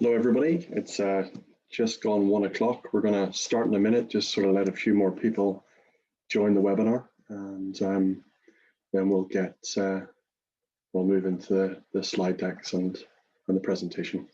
Hello, everybody. It's just gone 1 o'clock. We're going to start in a minute, just sort of let a few more people join the webinar, and then we'll move into the slide decks and the presentation.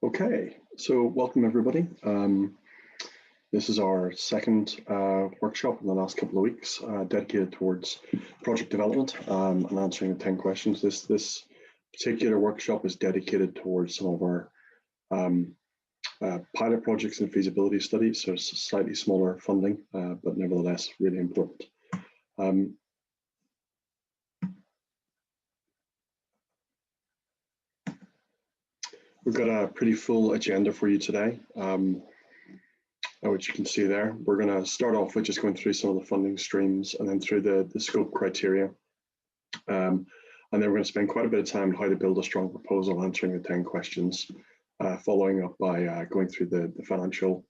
Okay, so welcome everybody. This is our second workshop in the last couple of weeks, dedicated towards project development and answering the 10 questions. This particular workshop is dedicated towards some of our pilot projects and feasibility studies, so it's slightly smaller funding, but nevertheless really important. We've got a pretty full agenda for you today, which you can see there. We're going to start off with just going through some of the funding streams and then through the scope criteria. And then we're going to spend quite a bit of time on how to build a strong proposal, answering the 10 questions, following up by going through the financial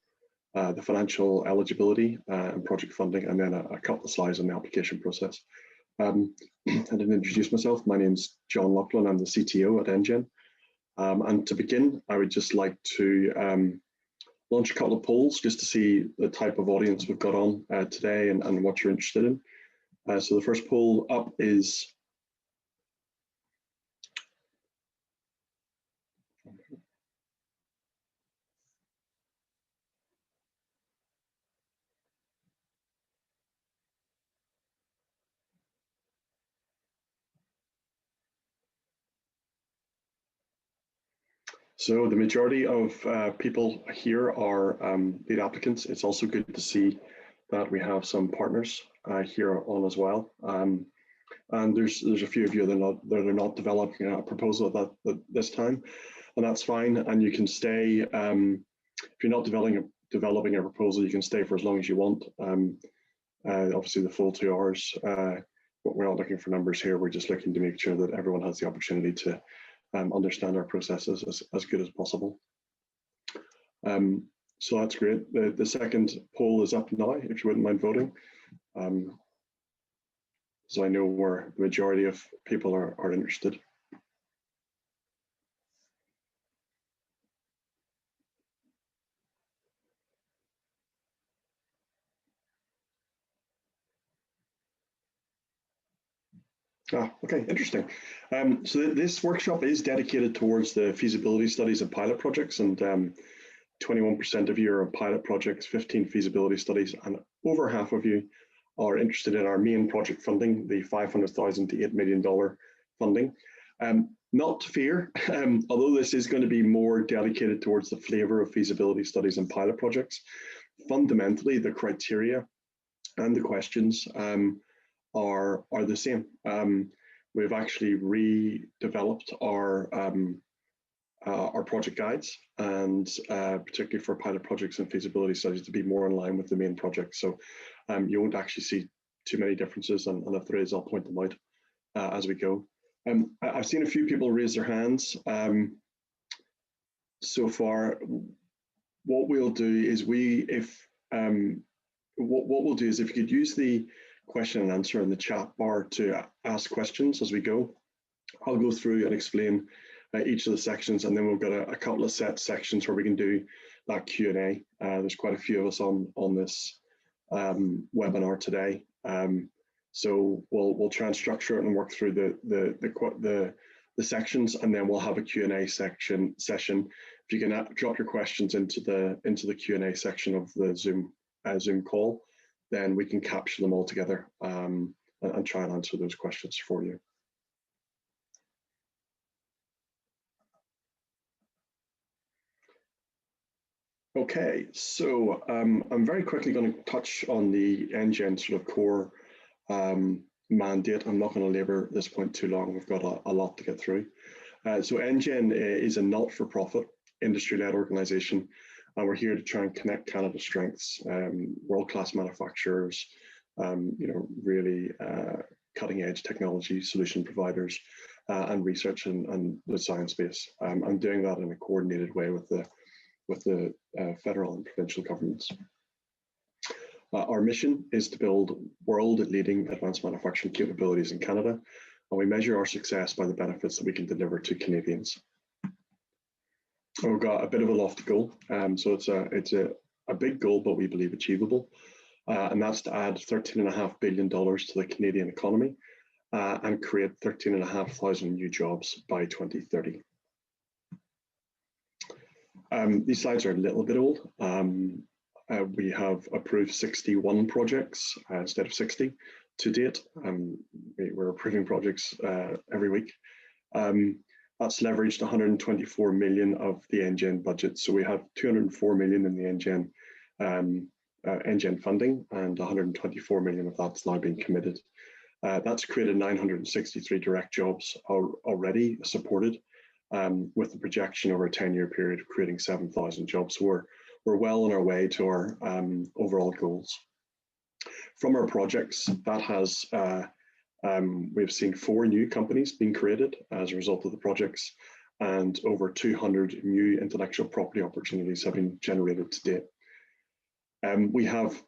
eligibility and project funding, and then a couple of slides on the application process. I didn't introduce myself. My name's John Loughlin. I'm the CTO at NGen. And to begin, I would just like to launch a couple of polls just to see the type of audience we've got on today and what you're interested in. So the first poll up is so the majority of people here are lead applicants. It's also good to see that we have some partners here on as well. And there's a few of you that are not developing a proposal at this time, and that's fine. And you can stay if you're not developing a proposal. You can stay for as long as you want. Obviously, the full 2 hours. We're not looking for numbers here. We're just looking to make sure that everyone has the opportunity to understand our processes as good as possible. So that's great. The second poll is up now, if you wouldn't mind voting. So I know where the majority of people are interested. Okay, interesting. So this workshop is dedicated towards the feasibility studies and pilot projects, and 21% of you are on pilot projects, 15 feasibility studies, and over half of you are interested in our main project funding, the $500,000 to $8 million funding. Not to fear, although this is going to be more dedicated towards the flavor of feasibility studies and pilot projects, fundamentally the criteria and the questions are the same. We've actually redeveloped our project guides, and particularly for pilot projects and feasibility studies, to be more in line with the main project. So you won't actually see too many differences, and if there is, I'll point them out as we go. I've seen a few people raise their hands so far. What we'll do is if you could use the question and answer in the chat bar to ask questions as we go. I'll go through and explain each of the sections, and then we've got a couple of set sections where we can do that Q&A. There's quite a few of us on this webinar today, so we'll try and structure it and work through the sections, and then we'll have a Q&A session. If you can drop your questions into the Q&A section of the Zoom call, then we can capture them all together and try and answer those questions for you. Okay, so I'm very quickly going to touch on the NGen sort of core mandate. I'm not going to labour this point too long. We've got a lot to get through. So NGen is a not-for-profit industry-led organisation, and we're here to try and connect Canada's strengths, world-class manufacturers, really cutting-edge technology solution providers, and research and the science base, and doing that in a coordinated way with the federal and provincial governments. Our mission is to build world-leading advanced manufacturing capabilities in Canada, and we measure our success by the benefits that we can deliver to Canadians. We've got a bit of a lofty goal, so it's a big goal, but we believe achievable, and that's to add $13.5 billion to the Canadian economy and create 13,500 new jobs by 2030. These slides are a little bit old. We have approved 61 projects instead of 60 to date. We're approving projects every week. That's leveraged 124 million of the NGen budget. So we have 204 million in the NGen funding, and 124 million of that's now been committed. That's created 963 direct jobs already supported, with the projection over a 10-year period of creating 7,000 jobs. So we're well on our way to our overall goals. From our projects, that has we've seen 4 new companies being created as a result of the projects, and over 200 new intellectual property opportunities have been generated to date. We have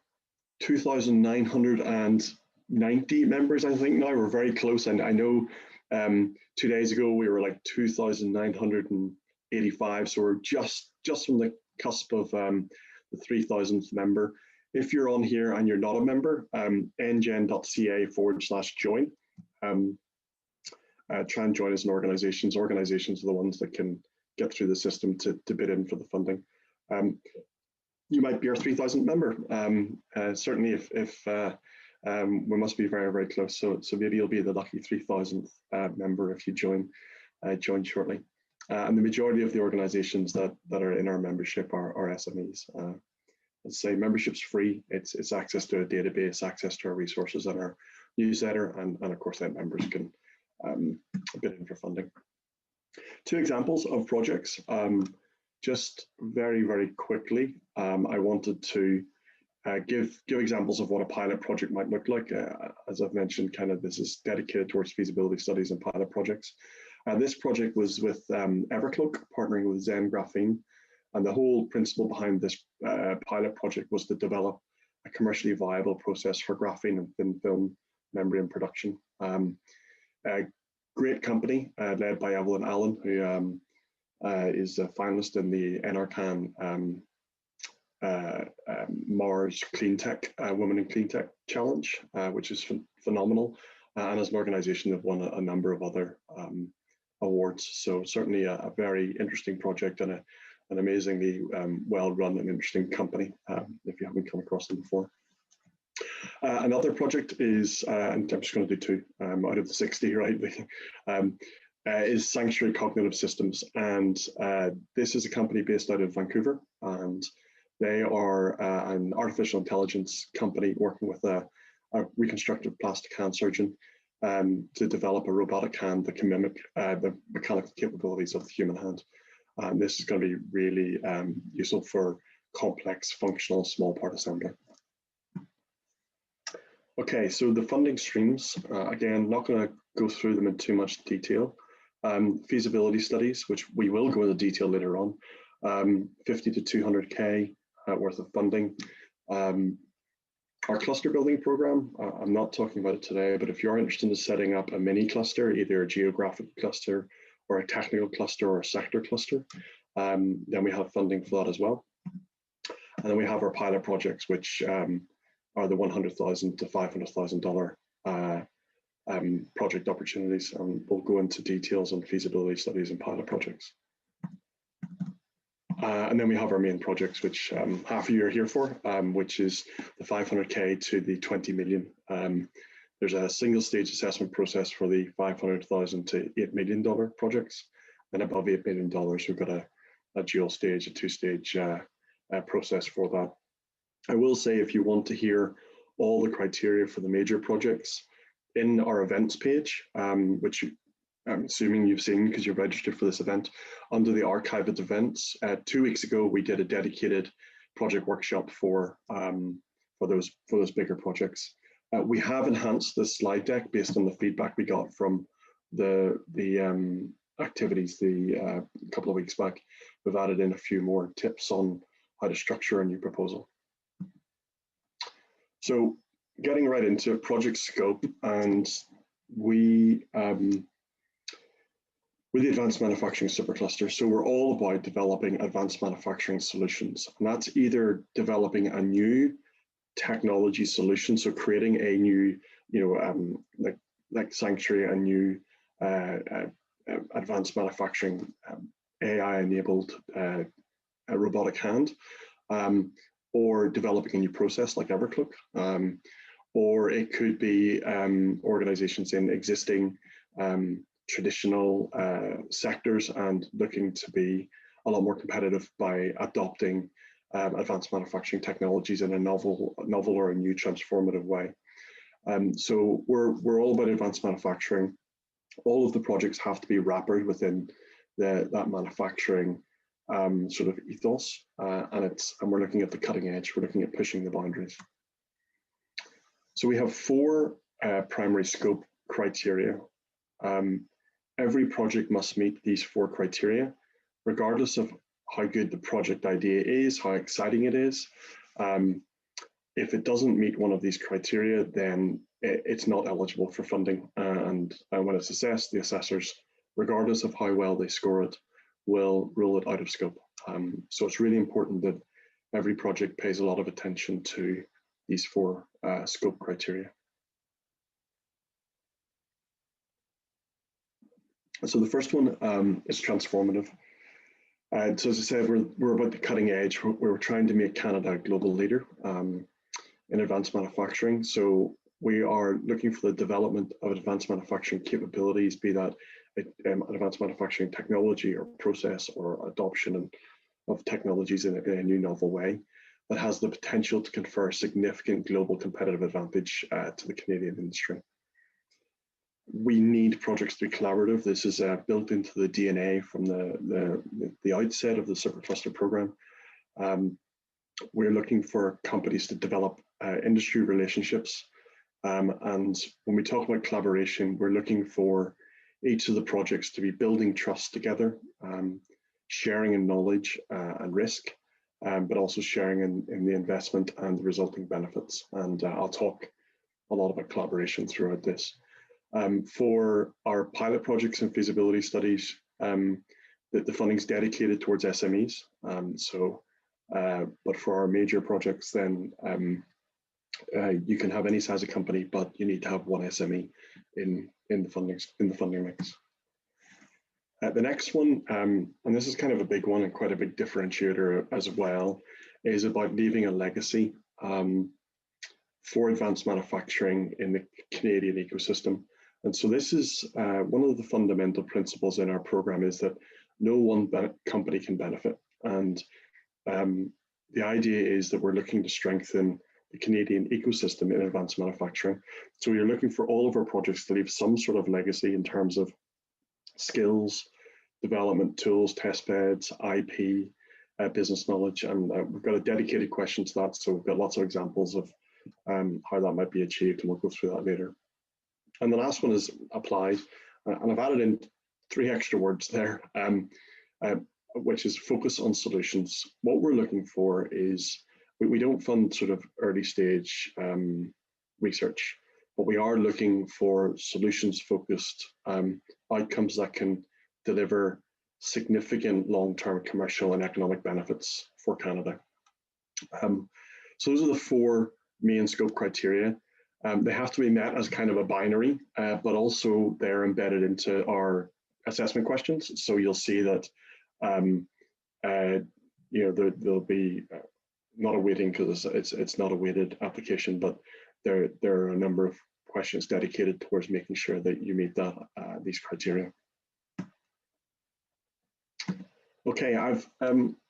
2,990 members, I think now. We're very close, and I know 2 days ago we were like 2,985, so we're just from the cusp of the 3,000th member. If you're on here and you're not a member, ngen.ca/join. Try and join as an organisation. Organisations are the ones that can get through the system to bid in for the funding. You might be our 3,000th member. Certainly, if we must be very, very close. So maybe you'll be the lucky 3,000th member if you join shortly. And the majority of the organisations that are in our membership are SMEs. Let's say membership's free. It's access to a database, access to our resources and our newsletter, and of course then members can bid in for funding. 2 examples of projects. Just very, very quickly, I wanted to give examples of what a pilot project might look like. As I've mentioned, kind of this is dedicated towards feasibility studies and pilot projects. This project was with Evercloak, partnering with Zen Graphene. And the whole principle behind this pilot project was to develop a commercially viable process for graphene and thin film membrane production. A great company led by Evelyn Allen, who is a finalist in the NRCan Mars Clean Tech Women in Clean Tech Challenge, which is phenomenal. And as an organization, they've won a number of other awards. So certainly a very interesting project and an amazingly well-run and interesting company, if you haven't come across them before. Another project is, and I'm just going to do 2 out of the 60, right? Is Sanctuary Cognitive Systems. And this is a company based out of Vancouver, and they are an artificial intelligence company working with a reconstructive plastic hand surgeon to develop a robotic hand that can mimic the mechanical capabilities of the human hand. This is going to be really useful for complex functional small part assembly. Okay, so the funding streams, again, not going to go through them in too much detail. Feasibility studies, which we will go into detail later on, 50 to 200K worth of funding. Our cluster building program, I'm not talking about it today, but if you're interested in setting up a mini cluster, either a geographic cluster or a technical cluster or a sector cluster, then we have funding for that as well. And then we have our pilot projects, which are the $100,000 to $500,000 project opportunities, and we'll go into details on feasibility studies and pilot projects. And then we have our main projects, which half of you are here for, which is the 500K to the 20 million. There's a single stage assessment process for the $500,000 to $8 million projects, and above $8 million, we've got a dual stage, a 2-stage process for that. I will say, if you want to hear all the criteria for the major projects, in our events page, which I'm assuming you've seen because you're registered for this event, under the archived events. 2 weeks ago, we did a dedicated project workshop for those bigger projects. We have enhanced the slide deck based on the feedback we got from the activities a couple of weeks back. We've added in a few more tips on how to structure a new proposal. So getting right into project scope, and with the advanced manufacturing supercluster, so we're all about developing advanced manufacturing solutions, and that's either developing a new technology solution, so creating a new, like Sanctuary, a new advanced manufacturing AI-enabled robotic hand, or developing a new process like Evercloak, or it could be organizations in existing traditional sectors and looking to be a lot more competitive by adopting advanced manufacturing technologies in a novel or a new transformative way. So we're all about advanced manufacturing. All of the projects have to be wrapped within that manufacturing sort of ethos, and we're looking at the cutting edge. We're looking at pushing the boundaries. So we have 4 primary scope criteria. Every project must meet these 4 criteria, regardless of how good the project idea is, how exciting it is. If it doesn't meet one of these criteria, then it's not eligible for funding. And when it's assessed, the assessors, regardless of how well they score it, will rule it out of scope. So it's really important that every project pays a lot of attention to these 4 scope criteria. So the first one is transformative. So as I said, we're about the cutting edge. We're trying to make Canada a global leader in advanced manufacturing. So we are looking for the development of advanced manufacturing capabilities, be that advanced manufacturing technology or process or adoption of technologies in a new novel way that has the potential to confer significant global competitive advantage to the Canadian industry. We need projects to be collaborative. This is built into the DNA from the outset of the supercluster program. We're looking for companies to develop industry relationships. And when we talk about collaboration, we're looking for each of the projects to be building trust together, sharing in knowledge and risk, but also sharing in the investment and the resulting benefits. And I'll talk a lot about collaboration throughout this. For our pilot projects and feasibility studies, the funding is dedicated towards SMEs. But for our major projects, then you can have any size of company, but you need to have one SME in the funding mix. The next one, and this is kind of a big one and quite a big differentiator as well, is about leaving a legacy for advanced manufacturing in the Canadian ecosystem. And so this is one of the fundamental principles in our program, is that no one company can benefit. And the idea is that we're looking to strengthen the Canadian ecosystem in advanced manufacturing. So we're looking for all of our projects to leave some sort of legacy in terms of skills, development tools, test beds, IP, business knowledge. And we've got a dedicated question to that. So we've got lots of examples of how that might be achieved, and we'll go through that later. And the last one is applied, and I've added in 3 extra words there, which is focus on solutions. What we're looking for is, we don't fund sort of early stage research, but we are looking for solutions focused outcomes that can deliver significant long-term commercial and economic benefits for Canada. So those are the 4 main scope criteria. They have to be met as kind of a binary, but also they're embedded into our assessment questions. So you'll see that there'll be not a weighting, because it's not a weighted application, but there are a number of questions dedicated towards making sure that you meet these criteria. Okay, I've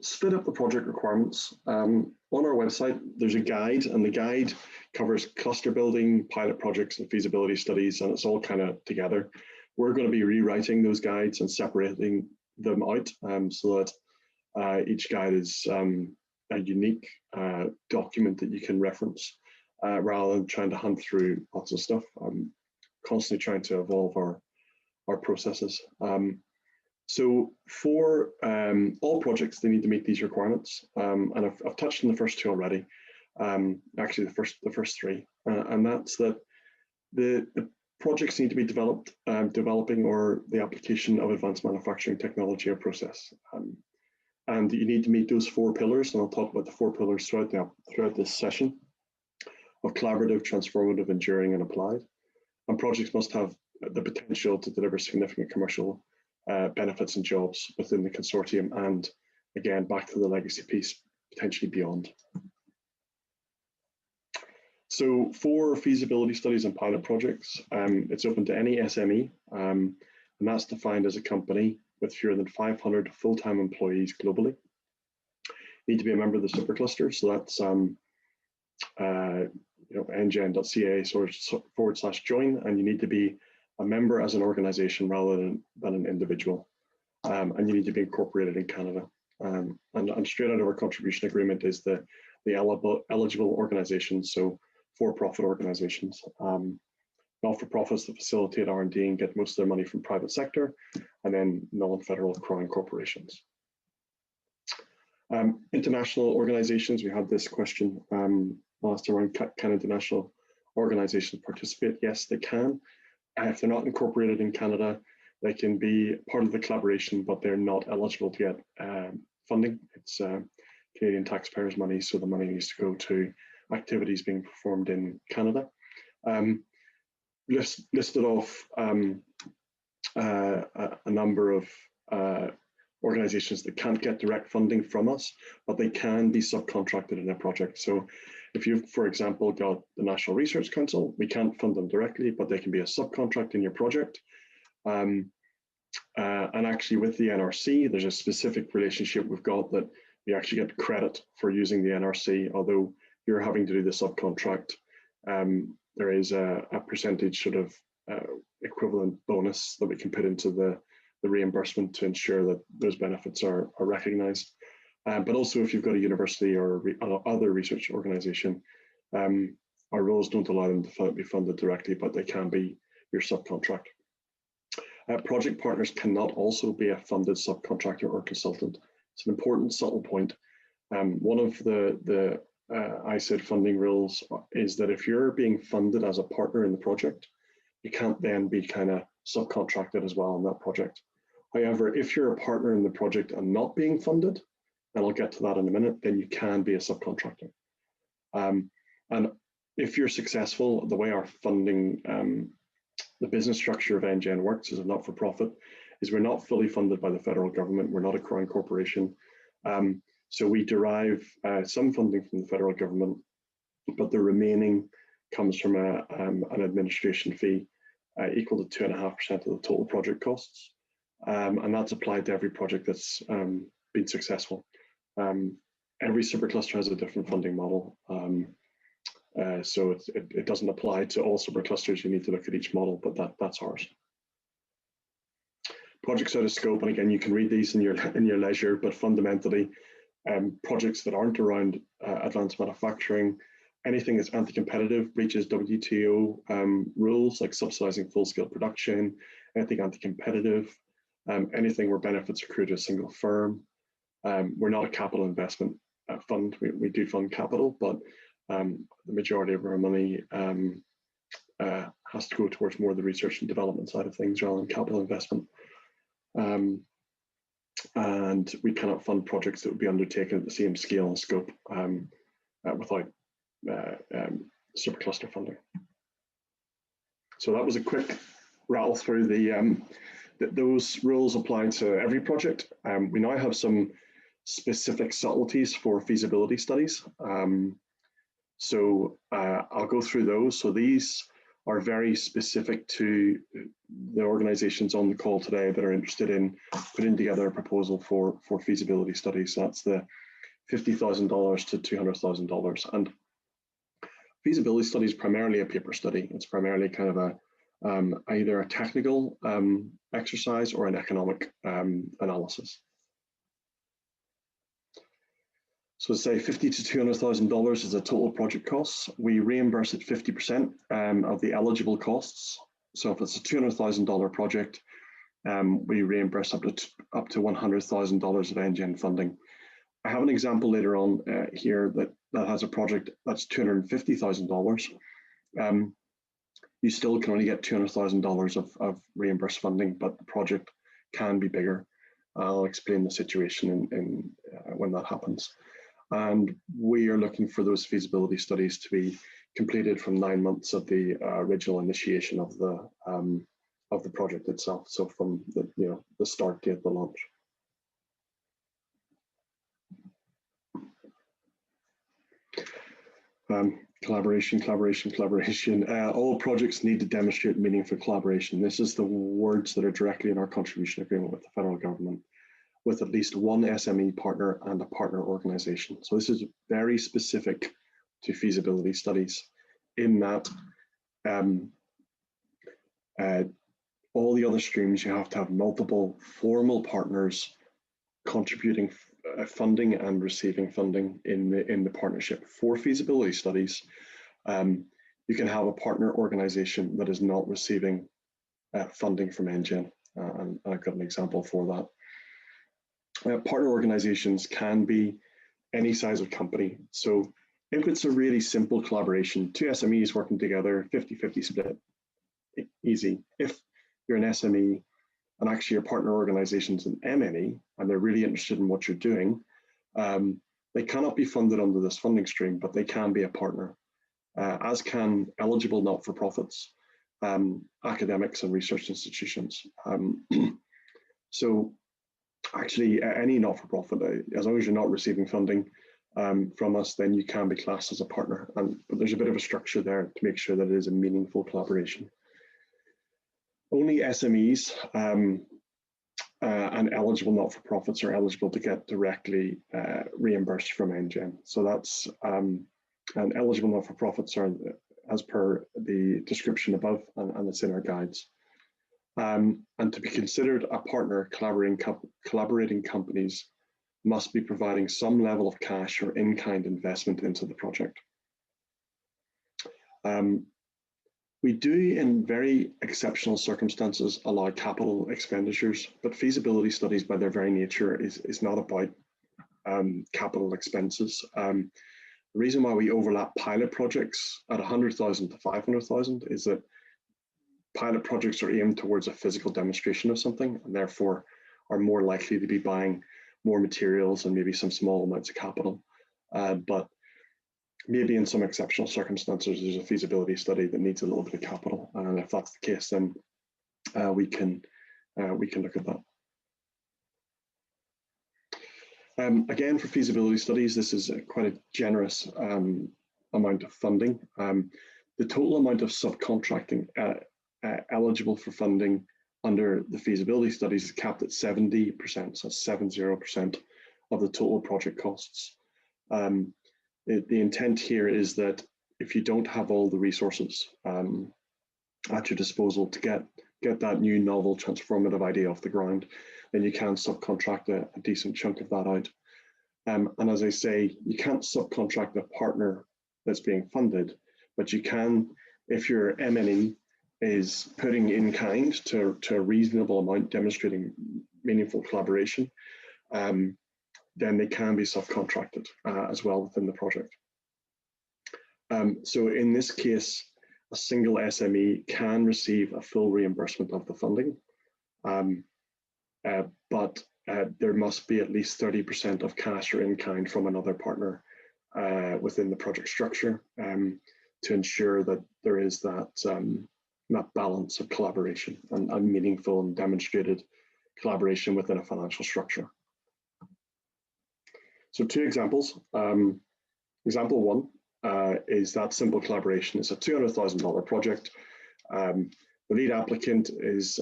split up the project requirements. On our website, there's a guide, and the guide covers cluster building, pilot projects, and feasibility studies, and it's all kind of together. We're going to be rewriting those guides and separating them out so that each guide is a unique document that you can reference rather than trying to hunt through lots of stuff. I'm constantly trying to evolve our processes. So for all projects, they need to meet these requirements, and I've touched on the first two already. Actually, the first three, and that's that the projects need to be developing or the application of advanced manufacturing technology or process, and you need to meet those four pillars. And I'll talk about the four pillars throughout this session of collaborative, transformative, enduring, and applied. And projects must have the potential to deliver significant commercial benefits and jobs within the consortium, and again, back to the legacy piece, potentially beyond. So for feasibility studies and pilot projects, it's open to any SME, and that's defined as a company with fewer than 500 full-time employees globally. You need to be a member of the supercluster, so that's NGen.ca/join, and you need to be a member as an organization rather than an individual, and you need to be incorporated in Canada. And straight out of our contribution agreement is the eligible organizations, so for-profit organizations, not-for-profits that facilitate R&D and get most of their money from private sector, and then non-federal crown corporations. International organizations, we had this question last around, can international organizations participate? Yes, they can. If they're not incorporated in Canada, they can be part of the collaboration, but they're not eligible to get funding. It's Canadian taxpayers' money, so the money needs to go to activities being performed in Canada. Listed off a number of organizations that can't get direct funding from us, but they can be subcontracted in a project. So if you've, for example, got the National Research Council, we can't fund them directly, but they can be a subcontract in your project. And actually with the NRC, there's a specific relationship we've got that we actually get credit for using the NRC, although you're having to do the subcontract. There is a percentage sort of equivalent bonus that we can put into the reimbursement to ensure that those benefits are recognized. But also if you've got a university or other research organization, our rules don't allow them to be funded directly, but they can be your subcontract. Project partners cannot also be a funded subcontractor or consultant. It's an important subtle point. One of the ICID funding rules is that if you're being funded as a partner in the project, you can't then be kind of subcontracted as well on that project. However, if you're a partner in the project and not being funded, and I'll get to that in a minute, then you can be a subcontractor. And if you're successful, the way our funding, the business structure of NGen works as a not-for-profit, is we're not fully funded by the federal government. We're not a crown corporation. So we derive some funding from the federal government, but the remaining comes from an administration fee equal to 2.5% of the total project costs. And that's applied to every project that's been successful. Every supercluster has a different funding model. So it doesn't apply to all superclusters. You need to look at each model, but that's ours. Projects out of scope, and again, you can read these in your leisure, but fundamentally, projects that aren't around advanced manufacturing, anything that's anti-competitive, breaches WTO rules like subsidizing full-scale production, anything anti-competitive, anything where benefits accrue to a single firm. We're not a capital investment fund. We do fund capital, but the majority of our money has to go towards more of the research and development side of things rather than capital investment. And we cannot fund projects that would be undertaken at the same scale and scope without supercluster funding. So that was a quick rattle through those rules apply to every project. We now have some specific subtleties for feasibility studies. So I'll go through those. So these are very specific to the organizations on the call today that are interested in putting together a proposal for feasibility studies. So that's the $50,000 to $200,000. And feasibility study is primarily a paper study. It's primarily kind of a either a technical exercise or an economic analysis. So say $50,000 to $200,000 is the total project costs. We reimburse at 50% of the eligible costs. So if it's a $200,000 project, we reimburse up to $100,000 of NGen funding. I have an example later on here that has a project that's $250,000. You still can only get $200,000 of reimbursed funding, but the project can be bigger. I'll explain the situation when that happens. And we are looking for those feasibility studies to be completed from 9 months of the original initiation of the project itself. So from the start date, the launch. Collaboration. All projects need to demonstrate meaningful collaboration. This is the words that are directly in our contribution agreement with the federal government, with at least one SME partner and a partner organization. So this is very specific to feasibility studies in that all the other streams, you have to have multiple formal partners contributing funding and receiving funding in the partnership. For feasibility studies, you can have a partner organization that is not receiving funding from NGen, and I've got an example for that. Partner organizations can be any size of company. So if it's a really simple collaboration, two SMEs working together, 50-50 split, easy. If you're an SME and actually your partner organization's an MNE and they're really interested in what you're doing, they cannot be funded under this funding stream, but they can be a partner, as can eligible not-for-profits, academics and research institutions. So actually any not-for-profit, as long as you're not receiving funding from us, then you can be classed as a partner. But there's a bit of a structure there to make sure that it is a meaningful collaboration. Only SMEs and eligible not-for-profits are eligible to get directly reimbursed from NGen. So that's, and eligible not-for-profits are as per the description above, and it's in our guides. And to be considered a partner, collaborating companies must be providing some level of cash or in-kind investment into the project. We do, in very exceptional circumstances, allow capital expenditures, but feasibility studies by their very nature is not about capital expenses. The reason why we overlap pilot projects at 100,000 to 500,000 is that pilot projects are aimed towards a physical demonstration of something, and therefore are more likely to be buying more materials and maybe some small amounts of capital. But maybe in some exceptional circumstances, there's a feasibility study that needs a little bit of capital, and if that's the case, then we can look at that. Again, for feasibility studies, this is quite a generous amount of funding. The total amount of subcontracting eligible for funding under the feasibility studies is capped at 70%, so 70% of the total project costs. The intent here is that if you don't have all the resources at your disposal to get that new novel transformative idea off the ground, then you can subcontract a decent chunk of that out. And as I say, you can't subcontract a partner that's being funded, but you can, if your MNE is putting in kind to a reasonable amount, demonstrating meaningful collaboration, then they can be subcontracted as well within the project. So in this case, a single SME can receive a full reimbursement of the funding, but there must be at least 30% of cash or in-kind from another partner within the project structure to ensure that there is that balance of collaboration and meaningful and demonstrated collaboration within a financial structure. So two examples. Example one is that simple collaboration. It's a $200,000 project. The lead applicant has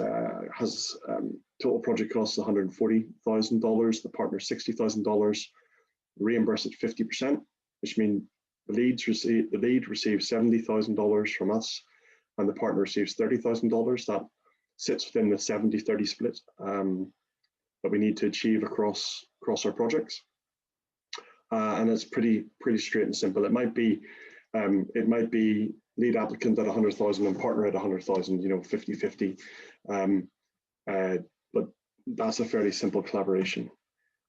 total project costs $140,000, the partner $60,000, reimbursed at 50%, which means the lead receives $70,000 from us, and the partner receives $30,000. That sits within the 70-30 split that we need to achieve across our projects, and it's pretty straight and simple. It might be lead applicant at 100,000 and partner at 100,000, 50-50. But that's a fairly simple collaboration.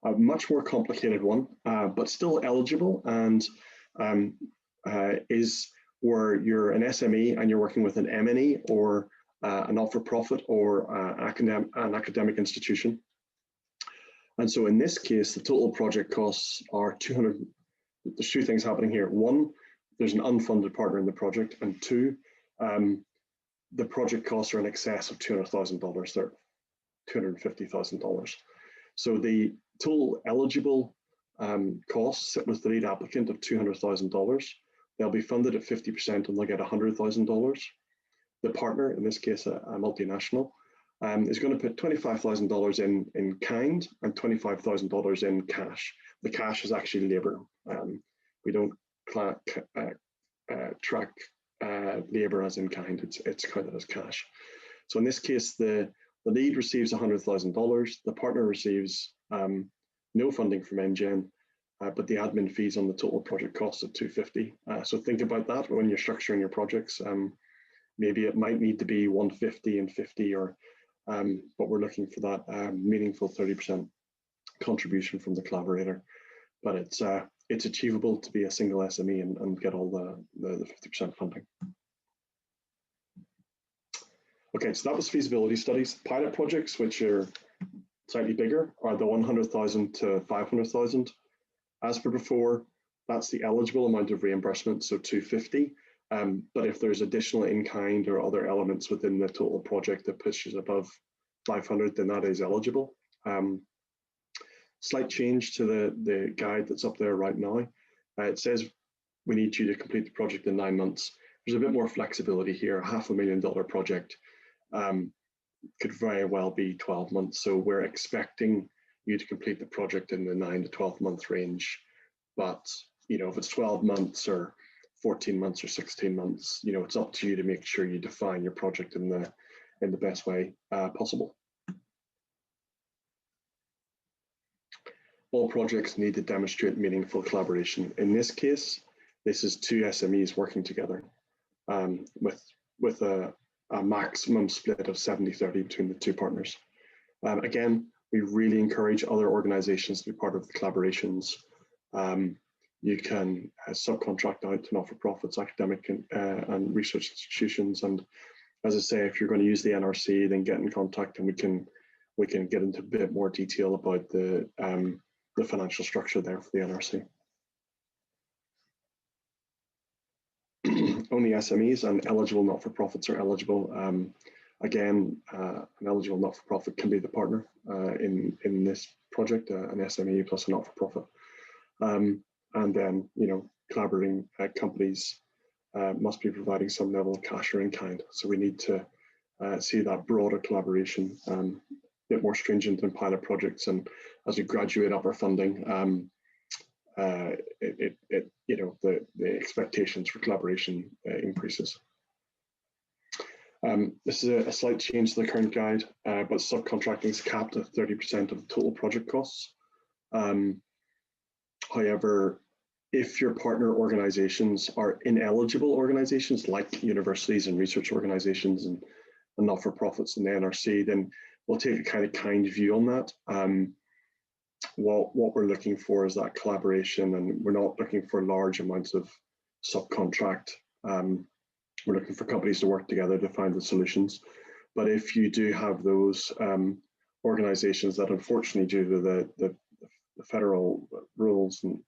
A much more complicated one, but still eligible, and is where you're an SME and you're working with an M&E or a not-for-profit or an academic institution. And so in this case, the total project costs are 200. There's two things happening here. One, there's an unfunded partner in the project, and two, the project costs are in excess of $200,000. They're $250,000. So the total eligible costs sit with the lead applicant of $200,000. They'll be funded at 50% and they'll get $100,000. The partner, in this case a multinational, is going to put $25,000 in kind and $25,000 in cash. The cash is actually labor. We don't track labor as in kind. It's counted as cash. So in this case, the lead receives $100,000. The partner receives no funding from NGen, but the admin fees on the total project costs at $250. So think about that when you're structuring your projects. Maybe it might need to be 150 and 50, or but we're looking for that meaningful 30% contribution from the collaborator. But it's achievable to be a single SME and get all the 50% funding. Okay, so that was feasibility studies. Pilot projects, which are slightly bigger, are the 100,000 to 500,000. As per before, that's the eligible amount of reimbursement, so 250. But if there's additional in-kind or other elements within the total project that pushes above 500, then that is eligible. Slight change to the guide that's up there right now. It says we need you to complete the project in 9 months. There's a bit more flexibility here. A $500,000 project could very well be 12 months. So we're expecting you to complete the project in the 9 to 12 month range. But if it's 12 months or 14 months or 16 months, it's up to you to make sure you define your project in the best way possible. All projects need to demonstrate meaningful collaboration. In this case, this is two SMEs working together with a maximum split of 70-30 between the two partners. Again, we really encourage other organizations to be part of the collaborations. You can subcontract out to not-for-profits, academic and research institutions. And as I say, if you're going to use the NRC, then get in contact and we can get into a bit more detail about the financial structure there for the NRC. Only SMEs and eligible not-for-profits are eligible. Again, an eligible not-for-profit can be the partner in this project, an SME plus a not-for-profit. And then, collaborating companies must be providing some level of cash or in-kind. So we need to see that broader collaboration, a bit more stringent in pilot projects. And as we graduate up our funding, the expectations for collaboration increases. This is a slight change to the current guide, but subcontracting is capped at 30% of total project costs. However, if your partner organizations are ineligible organizations like universities and research organizations and not-for-profits and the NRC, then we'll take a kind view on that. What we're looking for is that collaboration, and we're not looking for large amounts of subcontract. We're looking for companies to work together to find the solutions. But if you do have those organizations that unfortunately, due to the federal rules, and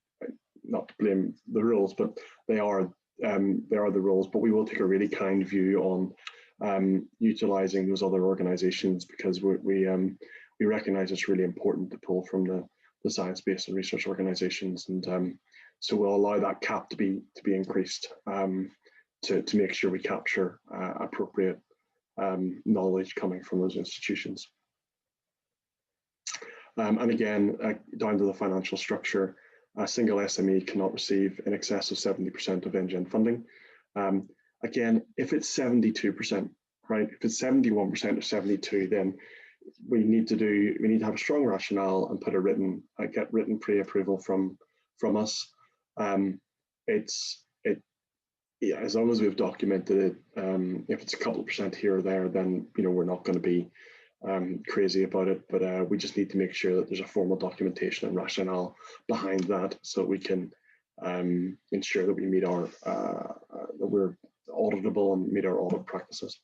not to blame the rules, but they are the rules, but we will take a really kind view on utilizing those other organizations, because we recognize it's really important to pull from the science-based and research organizations, and so we'll allow that cap to be increased to make sure we capture appropriate knowledge coming from those institutions. And again, down to the financial structure, a single SME cannot receive in excess of 70% of NGen funding. Again, if it's 72%, right? If it's 71% or 72, then we need to have a strong rationale and put a get written pre-approval from us. Yeah, as long as we've documented it, if it's a couple of percent here or there, then we're not going to be crazy about it. But we just need to make sure that there's a formal documentation and rationale behind that, so that we can ensure that we meet our that we're auditable and meet our audit practices.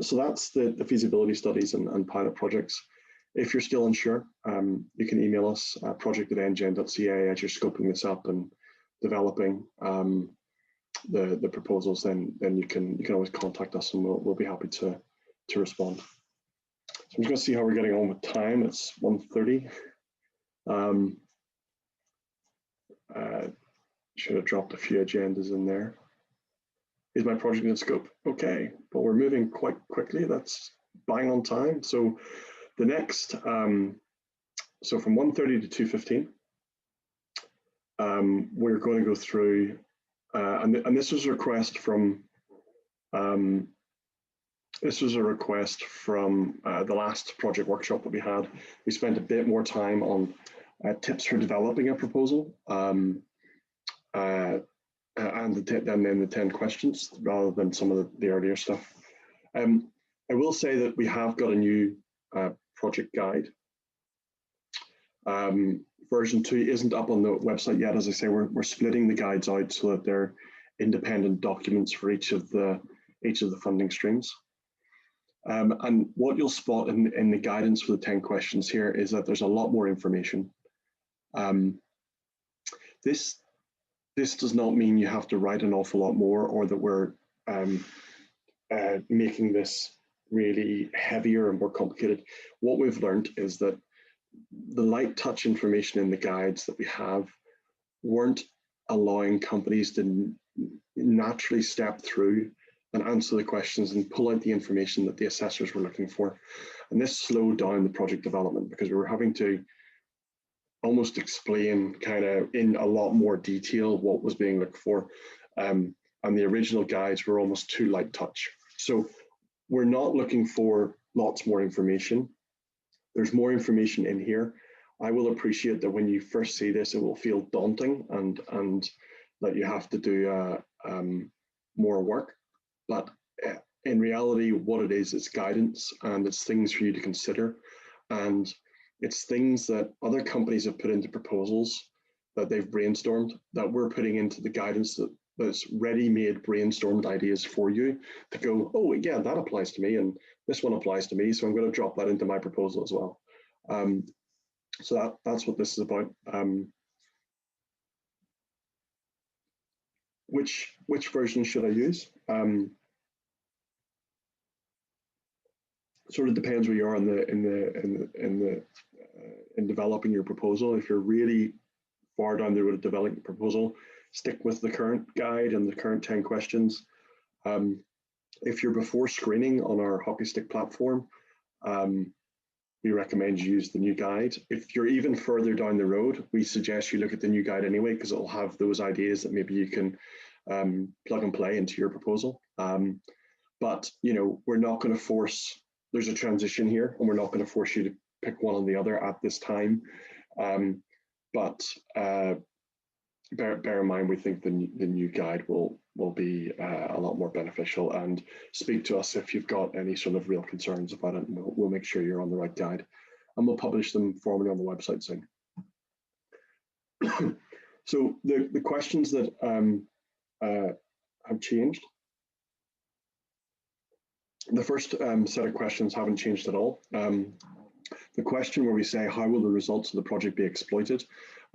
So that's the feasibility studies and pilot projects. If you're still unsure, you can email us project@ngen.ca as you're scoping this up and developing the proposals. Then you can always contact us, and we'll be happy to respond. So I'm just going to see how we're getting on with time. It's 1:30. Should have dropped a few agendas in there. Is my project in scope? Okay, but we're moving quite quickly. That's bang on time. So the next, so from 1:30 to 2:15, we're going to go through, and this was a request from the last project workshop that we had. We spent a bit more time on tips for developing a proposal, and then the 10 questions rather than some of the earlier stuff. I will say that we have got a new project guide. Version 2 isn't up on the website yet. As I say, we're splitting the guides out so that they're independent documents for each of the funding streams. And what you'll spot in the guidance for the 10 questions here is that there's a lot more information. This does not mean you have to write an awful lot more, or that we're making this really heavier and more complicated. What we've learned is that the light touch information in the guides that we have weren't allowing companies to naturally step through and answer the questions and pull out the information that the assessors were looking for. And this slowed down the project development, because we were having to almost explain kind of in a lot more detail what was being looked for. And the original guides were almost too light touch. So we're not looking for lots more information. There's more information in here. I will appreciate that when you first see this, it will feel daunting and that you have to do more work. But in reality, what it is, it's guidance, and it's things for you to consider. And it's things that other companies have put into proposals that they've brainstormed, that we're putting into the guidance that's ready-made brainstormed ideas for you to go, oh, yeah, that applies to me, and this one applies to me, so I'm going to drop that into my proposal as well. So that's what this is about. Which version should I use? Sort of depends where you are in developing your proposal. If you're really far down the road of developing a proposal, stick with the current guide and the current 10 questions. If you're before screening on our hockey stick platform, we recommend you use the new guide. If you're even further down the road, we suggest you look at the new guide anyway, because it'll have those ideas that maybe you can plug and play into your proposal. But we're not going to force. There's a transition here, and we're not going to force you to pick one or the other at this time. But bear in mind, we think the new guide will be a lot more beneficial, and speak to us if you've got any sort of real concerns about it, and we'll make sure you're on the right guide, and we'll publish them formally on the website soon. So the questions that have changed. The first set of questions haven't changed at all. The question where we say, how will the results of the project be exploited?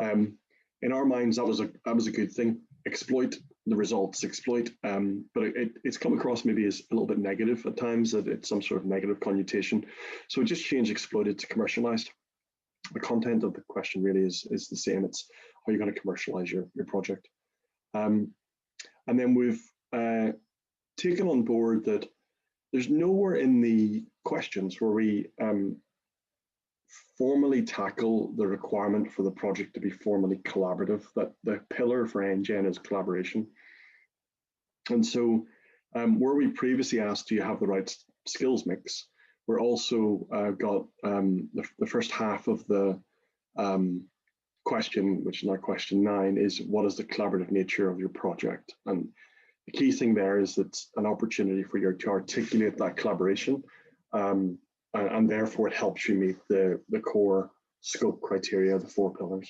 In our minds, that was a good thing. Exploit the results, but it's come across maybe as a little bit negative at times, that it's some sort of negative connotation. So we just changed exploited to commercialized. The content of the question really is the same. It's how you're going to commercialize your project. And then we've taken on board that there's nowhere in the questions where we formally tackle the requirement for the project to be formally collaborative, that the pillar for NGen is collaboration. And so where we previously asked, do you have the right skills mix? We're also got the first half of the question, which is now question 9, is what is the collaborative nature of your project? And the key thing there is it's an opportunity for you to articulate that collaboration, and therefore it helps you meet the core scope criteria, the 4 pillars.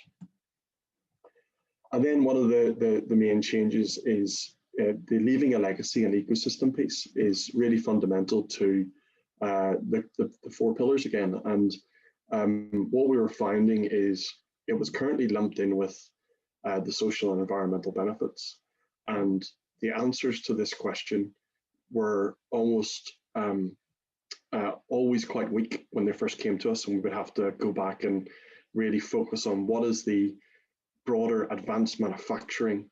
And then one of the main changes is the leaving a legacy and ecosystem piece is really fundamental to the 4 pillars again. And what we were finding is it was currently lumped in with the social and environmental benefits. And the answers to this question were almost always quite weak when they first came to us, and we would have to go back and really focus on what is the broader advanced manufacturing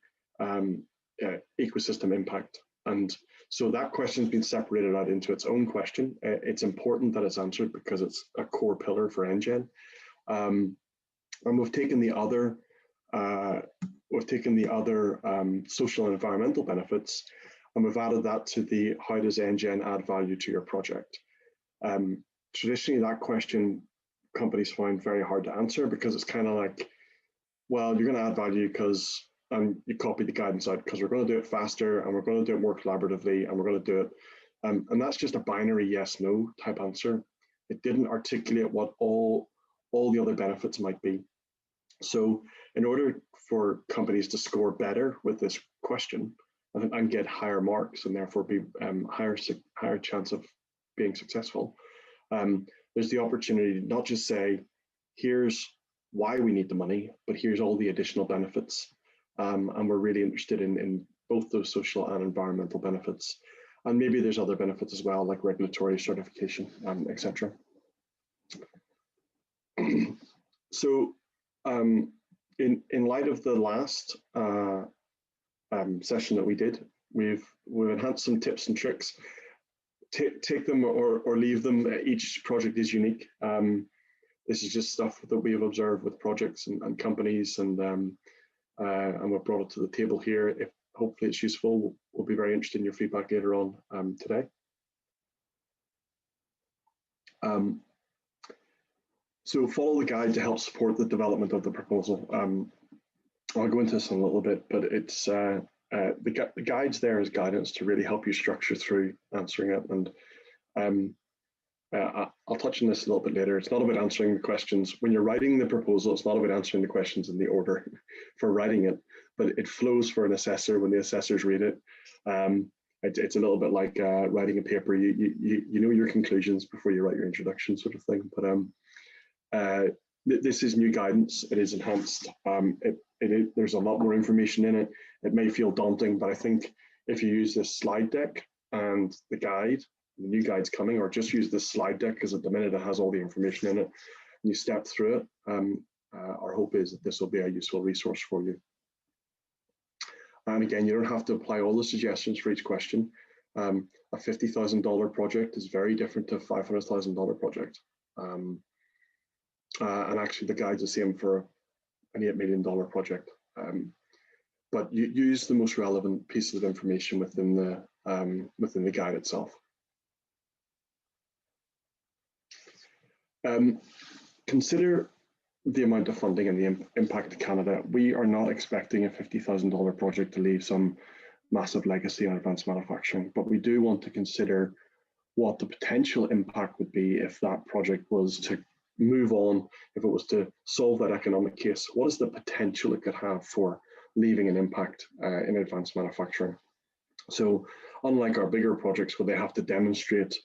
ecosystem impact. And so that question has been separated out into its own question. It's important that it's answered because it's a core pillar for NGen. And we've taken the other social and environmental benefits, and we've added that to the how does NGen add value to your project. Traditionally, that question companies find very hard to answer because it's kind of like, well, you're going to add value because you copy the guidance out because we're going to do it faster and we're going to do it more collaboratively and we're going to do it. And that's just a binary yes, no type answer. It didn't articulate what all the other benefits might be. So in order for companies to score better with this question and get higher marks and therefore be higher chance of being successful, there's the opportunity to not just say, here's why we need the money, but here's all the additional benefits. And we're really interested in both those social and environmental benefits. And maybe there's other benefits as well, like regulatory certification, etc. So in light of the last session that we did, we've enhanced some tips and tricks. Take them or leave them. Each project is unique. This is just stuff that we have observed with projects and companies, and we've brought it to the table here. If hopefully it's useful, we'll be very interested in your feedback later on today. So follow the guide to help support the development of the proposal. I'll go into this in a little bit, but it's the guides there as guidance to really help you structure through answering it. And I'll touch on this a little bit later. It's not about answering the questions. When you're writing the proposal, it's not about answering the questions in the order for writing it, but it flows for an assessor when the assessors read it. It's a little bit like writing a paper. You know your conclusions before you write your introduction, sort of thing. But this is new guidance. It is enhanced. There's a lot more information in it. It may feel daunting, but I think if you use this slide deck and the guide, the new guide's coming, or just use this slide deck because at the minute it has all the information in it, and you step through it, our hope is that this will be a useful resource for you. And again, you don't have to apply all the suggestions for each question. A $50,000 project is very different to a $500,000 project. And actually the guide's the same for an $8 million project. But you use the most relevant pieces of information within the guide itself. Consider the amount of funding and the impact to Canada. We are not expecting a $50,000 project to leave some massive legacy on advanced manufacturing, but we do want to consider what the potential impact would be if that project was to move on, if it was to solve that economic case. What is the potential it could have for leaving an impact in advanced manufacturing? So unlike our bigger projects where they have to demonstrate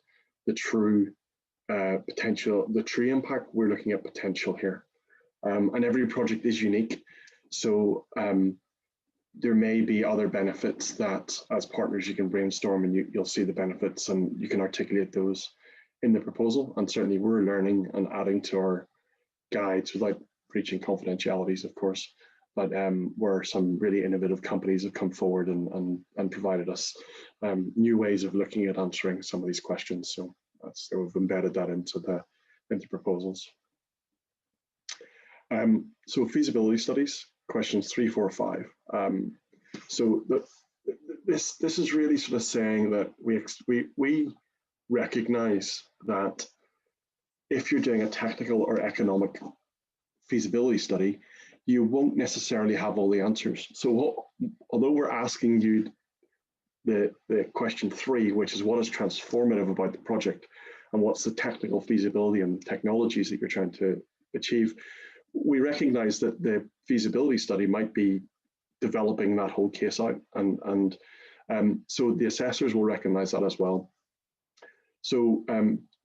the true potential, the true impact, we're looking at potential here. And every project is unique. So there may be other benefits that as partners you can brainstorm, and you'll see the benefits and you can articulate those in the proposal. And certainly we're learning and adding to our guides without breaching confidentialities, of course. where some really innovative companies have come forward and provided us new ways of looking at answering some of these questions. So we've embedded that into proposals. So feasibility studies, questions 3, 4, 5. So this is really sort of saying that we recognize that if you're doing a technical or economic feasibility study, you won't necessarily have all the answers. So although we're asking you the question 3, which is what is transformative about the project and what's the technical feasibility and technologies that you're trying to achieve, we recognize that the feasibility study might be developing that whole case out, and so the assessors will recognize that as well. So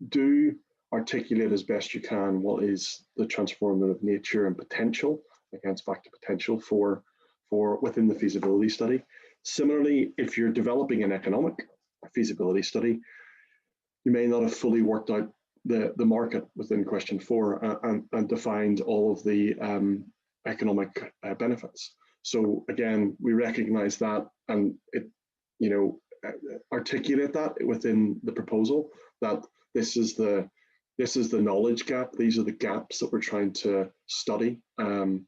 do articulate as best you can what is the transformative nature and potential, again, back to potential for within the feasibility study. Similarly, if you're developing an economic feasibility study, you may not have fully worked out the market within question 4 and defined all of the economic benefits. So again, we recognize that and articulate that within the proposal, that this is the knowledge gap. These are the gaps that we're trying to study. And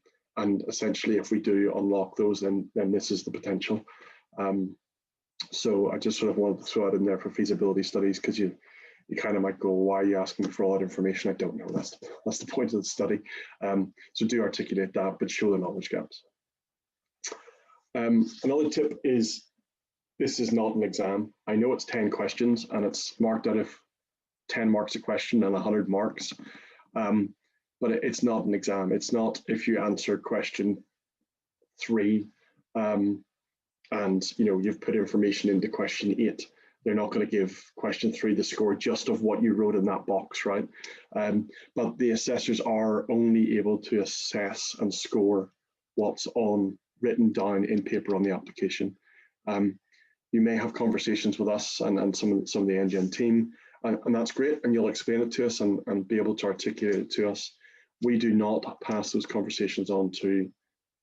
essentially, if we do unlock those, then this is the potential. So I just sort of wanted to throw that in there for feasibility studies, because you kind of might go, why are you asking for all that information? I don't know. That's the point of the study. So do articulate that, but show the knowledge gaps. Another tip is, this is not an exam. I know it's 10 questions and it's marked out of 10 marks a question and 100 marks, but it's not an exam. It's not if you answer question 3 and you've put information into question 8. They're not going to give question 3 the score just of what you wrote in that box, right? But the assessors are only able to assess and score what's written down in paper on the application. You may have conversations with us and some of the NGen team, and that's great, and you'll explain it to us and be able to articulate it to us. We do not pass those conversations on to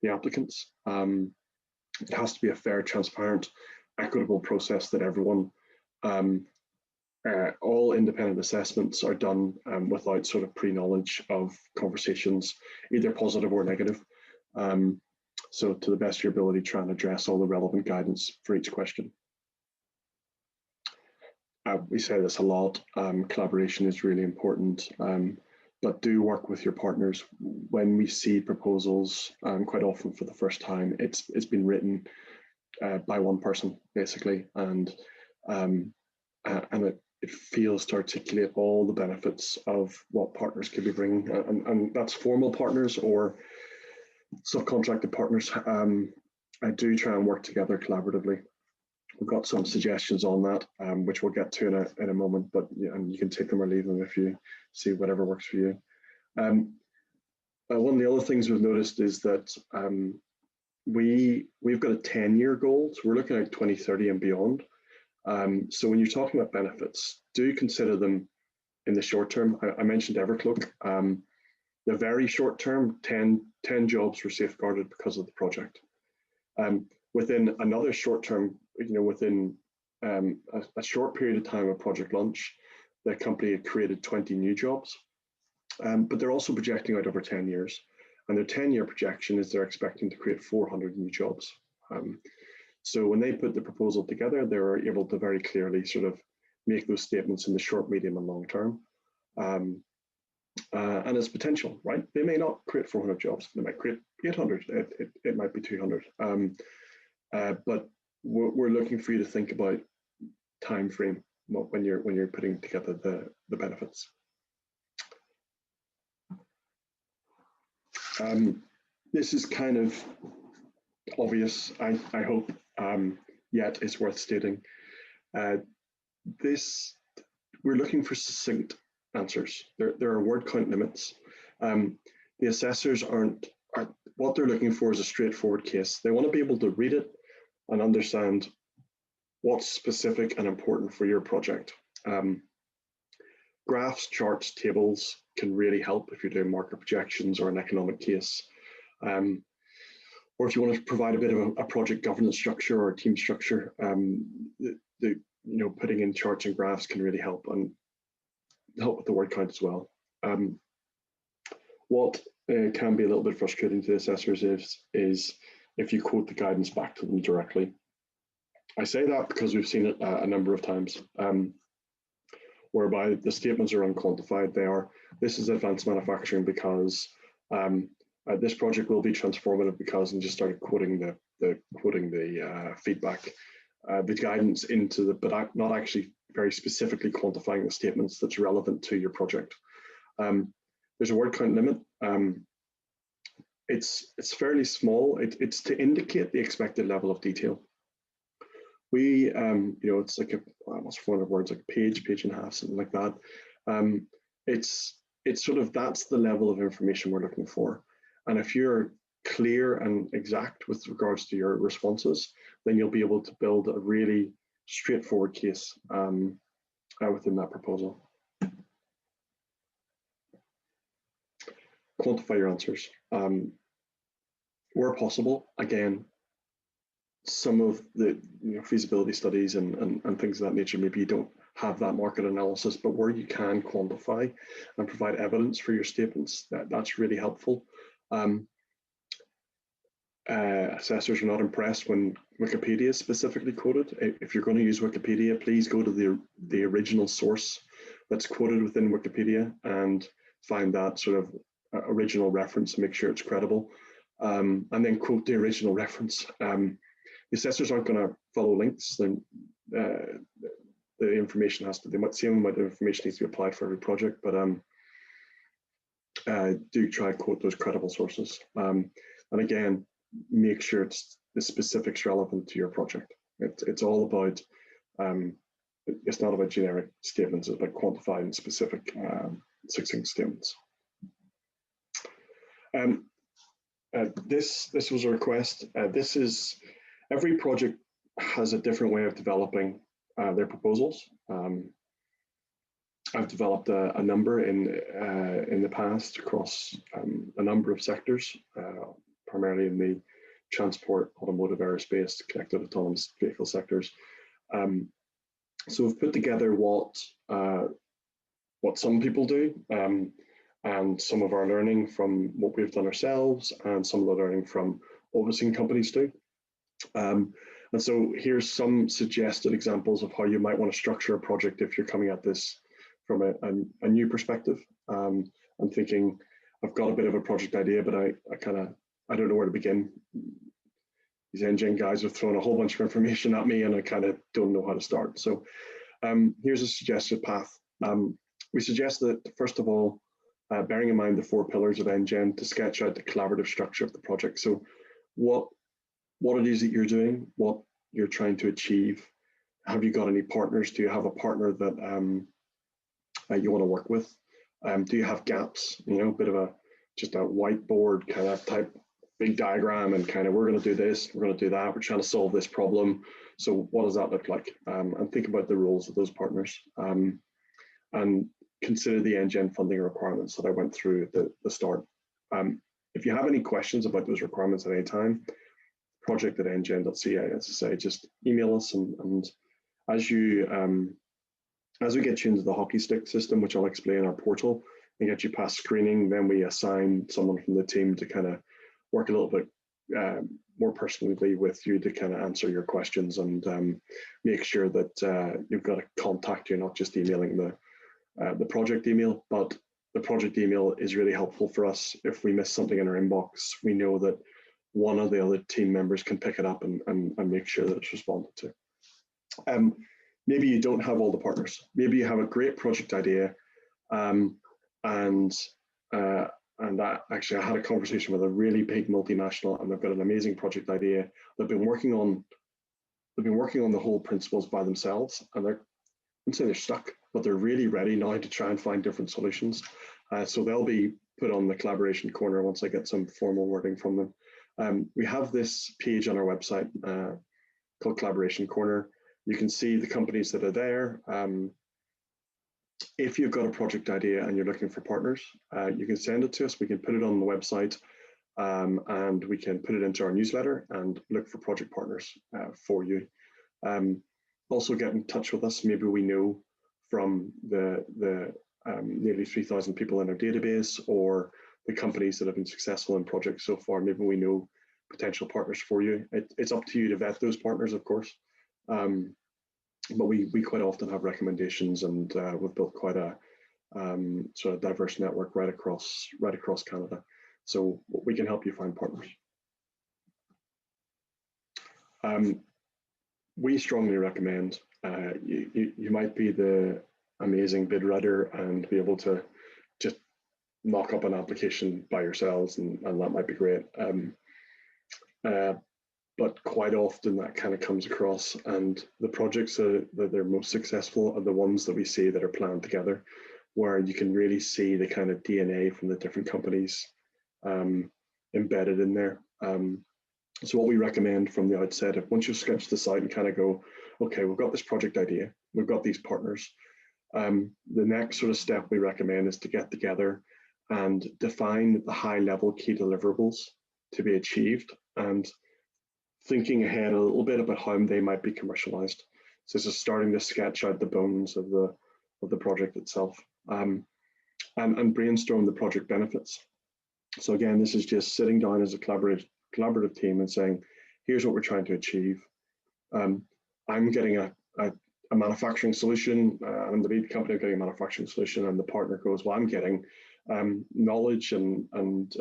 the applicants. It has to be a fair, transparent, equitable process that everyone, all independent assessments are done without sort of pre-knowledge of conversations, either positive or negative. So to the best of your ability, try and address all the relevant guidance for each question. We say this a lot, collaboration is really important, but do work with your partners. When we see proposals, quite often for the first time, it's been written by one person, basically, and it fails to articulate all the benefits of what partners could be bringing, and that's formal partners or subcontracted partners. I do try and work together collaboratively. We've got some suggestions on that, which we'll get to in a moment, but and you can take them or leave them if you see whatever works for you. One of the other things we've noticed is that we've got a 10-year goal, so we're looking at 2030 and beyond. So when you're talking about benefits, do consider them in the short term. I mentioned Evercloak. The very short term, 10 jobs were safeguarded because of the project. Within another short term, within a short period of time of project launch, the company had created 20 new jobs. But they're also projecting out over 10 years. And their 10-year projection is they're expecting to create 400 new jobs. So when they put the proposal together, they were able to very clearly sort of make those statements in the short, medium, and long term. And its potential, right? They may not create 400 jobs. They might create 800. It might be 200. But we're looking for you to think about time frame when you're putting together the benefits. This is kind of obvious, I hope, yet it's worth stating. We're looking for succinct answers. There are word count limits. The assessors what they're looking for is a straightforward case. They want to be able to read it and understand what's specific and important for your project. Graphs, charts, tables can really help if you're doing market projections or an economic case. or if you want to provide a bit of a project governance structure or a team structure, putting in charts and graphs can really help, and help with the word count as well. What can be a little bit frustrating to the assessors is if you quote the guidance back to them directly. I say that because we've seen it a number of times, whereby the statements are unquantified. They are, this is advanced manufacturing because this project will be transformative because, and just started quoting the feedback, the guidance into the, but not actually very specifically quantifying the statements that's relevant to your project. There's a word count limit. It's fairly small. It's to indicate the expected level of detail. We, it's like what's 400 words, like a page and a half, something like that. It's sort of, that's the level of information we're looking for. And if you're clear and exact with regards to your responses, then you'll be able to build a really straightforward case within that proposal. Quantify your answers. Where possible, again, some of the feasibility studies and things of that nature, maybe you don't have that market analysis, but where you can quantify and provide evidence for your statements, that's really helpful. Assessors are not impressed when Wikipedia is specifically quoted. If you're going to use Wikipedia, please go to the original source that's quoted within Wikipedia and find that sort of original reference and make sure it's credible, and then quote the original reference. The assessors aren't going to follow links. Then the information has to, the same amount of information needs to be applied for every project, but do try to quote those credible sources. And again, make sure it's the specifics relevant to your project. It's all about, it's not about generic statements, it's about quantifying specific succinct statements. This was a request. Every project has a different way of developing their proposals. I've developed a number in the past across a number of sectors, primarily in the transport, automotive, aerospace, connected autonomous vehicle sectors. So we've put together what some people do, and some of our learning from what we've done ourselves, and some of the learning from what we've seen companies do. And so here's some suggested examples of how you might want to structure a project if you're coming at this from a new perspective. I'm thinking, I've got a bit of a project idea, but I don't know where to begin. These NGen guys have thrown a whole bunch of information at me and I kind of don't know how to start. So here's a suggested path. We suggest that, first of all, bearing in mind the 4 pillars of NGen, to sketch out the collaborative structure of the project. So what it is that you're doing, what you're trying to achieve. Have you got any partners? Do you have a partner that you want to work with? Do you have gaps? A bit of just a whiteboard kind of type big diagram, and kind of, we're going to do this, we're going to do that, we're trying to solve this problem. So what does that look like? And think about the roles of those partners, and consider the NGen funding requirements that I went through at the start. If you have any questions about those requirements at any time, project@ngen.ca, as I say, just email us, and as we get you into the hockey stick system, which I'll explain in our portal, and get you past screening, then we assign someone from the team to kind of work a little bit more personally with you to kind of answer your questions and make sure that you've got a contact. You're not just emailing the project email, but the project email is really helpful for us. If we miss something in our inbox, we know that one of the other team members can pick it up and make sure that it's responded to. Maybe you don't have all the partners. Maybe you have a great project idea, and actually I had a conversation with a really big multinational, and they've got an amazing project idea. They've been working on the whole principles by themselves, and they're stuck, but they're really ready now to try and find different solutions. So they'll be put on the collaboration corner once I get some formal wording from them. We have this page on our website called Collaboration Corner. You can see the companies that are there. If you've got a project idea and you're looking for partners, you can send it to us. We can put it on the website, and we can put it into our newsletter and look for project partners for you. Also get in touch with us. Maybe we know from the nearly 3,000 people in our database, or the companies that have been successful in projects so far, maybe we know potential partners for you. It's up to you to vet those partners, of course. But we quite often have recommendations, and we've built quite a sort of diverse network right across Canada. So we can help you find partners. We strongly recommend, you might be the amazing bid writer and be able to just knock up an application by yourselves, and that might be great. But quite often that kind of comes across, and the projects that they're most successful are the ones that we see that are planned together, where you can really see the kind of DNA from the different companies embedded in there. So what we recommend from the outset, if once you've sketched this out and kind of go, okay, we've got this project idea, we've got these partners, the next sort of step we recommend is to get together and define the high level key deliverables to be achieved, and thinking ahead a little bit about how they might be commercialized. So this is starting to sketch out the bones of the project itself, and brainstorm the project benefits. So again, this is just sitting down as a collaborative team and saying, here's what we're trying to achieve. I'm getting a manufacturing solution, I'm the lead company getting a manufacturing solution, and the partner goes, well, I'm getting knowledge and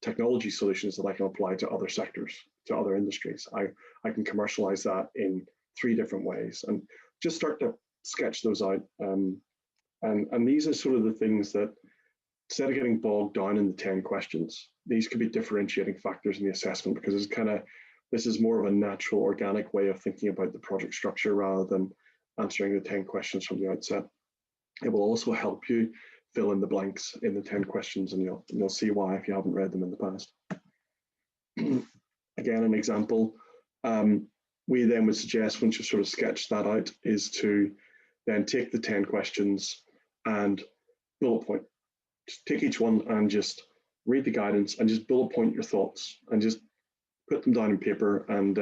technology solutions that I can apply to other sectors, to other industries. I can commercialize that in 3 different ways, and just start to sketch those out. And these are sort of the things that, instead of getting bogged down in the 10 questions, these could be differentiating factors in the assessment, because this is more of a natural, organic way of thinking about the project structure rather than answering the 10 questions from the outset. It will also help you fill in the blanks in the 10 questions, and you'll see why if you haven't read them in the past. Again, an example, we then would suggest, once you sort of sketch that out, is to then take the 10 questions and bullet point. Just take each one and just read the guidance and just bullet point your thoughts and just put them down on paper, and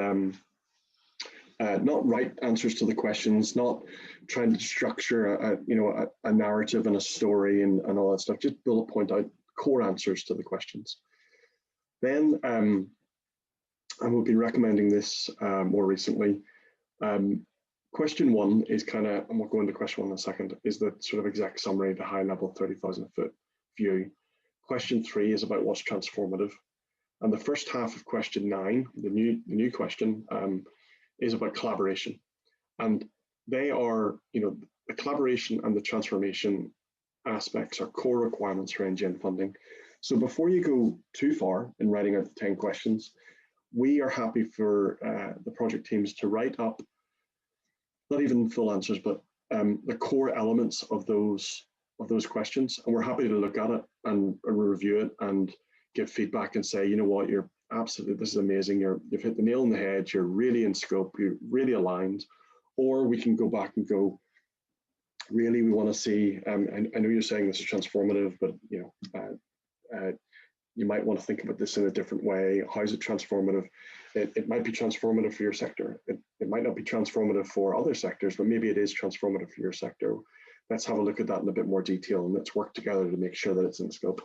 not write answers to the questions, not trying to structure a narrative and a story and all that stuff. Just bullet point out core answers to the questions. Then, and we've been recommending this more recently. Question 1 is kind of, and we'll go into question 1 in a second, is the sort of exact summary, the high level 30,000 foot view. Question 3 is about what's transformative. And the first half of question 9, the new question, is about collaboration. And they are, the collaboration and the transformation aspects are core requirements for NGen funding. So before you go too far in writing out the 10 questions, we are happy for the project teams to write up, not even full answers, but the core elements of those questions. And we're happy to look at it and review it and give feedback and say, you know what, you're absolutely, this is amazing. You've hit the nail on the head. You're really in scope. You're really aligned. Or we can go back and go, really, we want to see, I know you're saying this is transformative, but you might want to think about this in a different way. How is it transformative? It might be transformative for your sector. It might not be transformative for other sectors, but maybe it is transformative for your sector. Let's have a look at that in a bit more detail, and let's work together to make sure that it's in scope.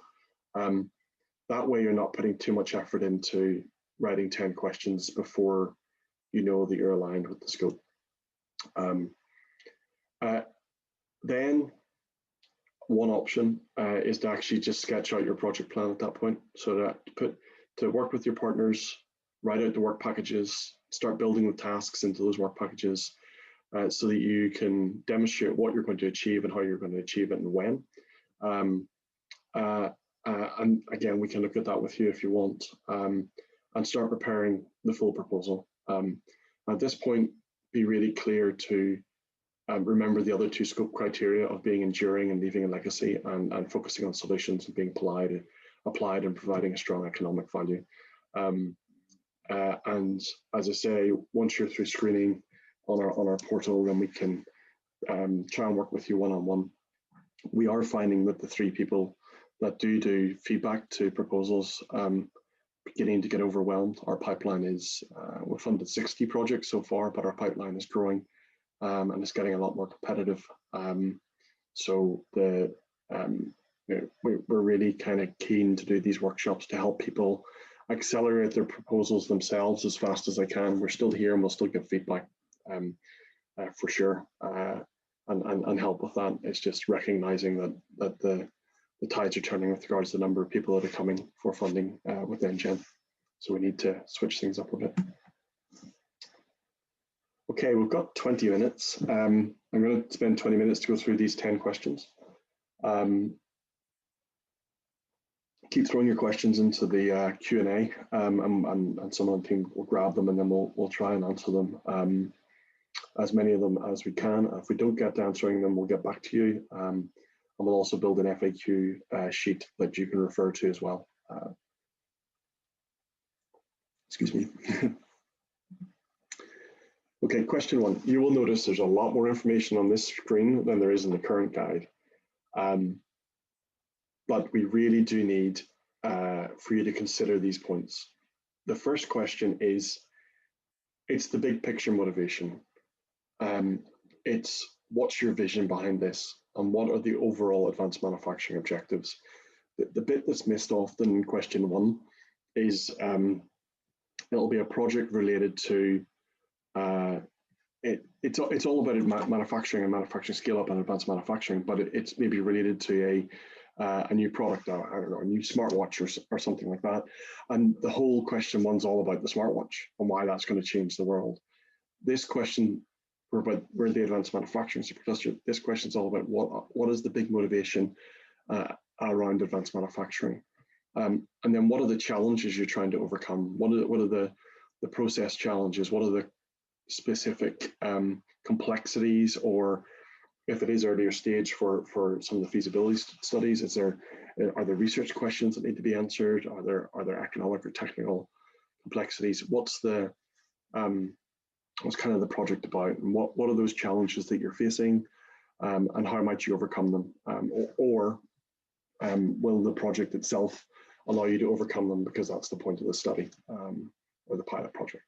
That way you're not putting too much effort into writing 10 questions before you know that you're aligned with the scope. Then one option is to actually just sketch out your project plan at that point. So to work with your partners, write out the work packages, start building the tasks into those work packages, so that you can demonstrate what you're going to achieve and how you're going to achieve it and when. And again, we can look at that with you if you want, and start preparing the full proposal. At this point, be really clear to remember the other 2 scope criteria of being enduring and leaving a legacy, and focusing on solutions and being applied and providing a strong economic value. And as I say, once you're through screening on our portal, then we can try and work with you one-on-one. We are finding that the 3 people that do feedback to proposals beginning to get overwhelmed. Our pipeline is, we've funded 60 projects so far, but our pipeline is growing and it's getting a lot more competitive. So we're really kind of keen to do these workshops to help people accelerate their proposals themselves as fast as they can. We're still here and we'll still give feedback for sure, and help with that. It's just recognizing that the tides are turning with regards to the number of people that are coming for funding with NGen. So we need to switch things up a bit. Okay, we've got 20 minutes. I'm going to spend 20 minutes to go through these 10 questions. Keep throwing your questions into the Q&A, and some of the team will grab them, and then we'll try and answer them, as many of them as we can. If we don't get to answering them, we'll get back to you, and we'll also build an FAQ sheet that you can refer to as well. Excuse me. Okay, question 1. You will notice there's a lot more information on this screen than there is in the current guide. But we really do need for you to consider these points. The first question is, it's the big picture motivation. It's what's your vision behind this, and what are the overall advanced manufacturing objectives? The bit that's missed often in question 1 is it'll be a project related to it's all about manufacturing and manufacturing scale up and advanced manufacturing, but it's maybe related to a new product, I don't know, a new smartwatch or something like that. And the whole question 1's all about the smartwatch and why that's going to change the world. This question, we're the advanced manufacturing supercluster. This question is all about what is the big motivation around advanced manufacturing, and then what are the challenges you're trying to overcome? What are the process challenges? What are the specific complexities, or if it is earlier stage for some of the feasibility studies, are there research questions that need to be answered? Are there economic or technical complexities? What's kind of the project about, and what are those challenges that you're facing, and how might you overcome them? Or will the project itself allow you to overcome them, because that's the point of the study or the pilot project?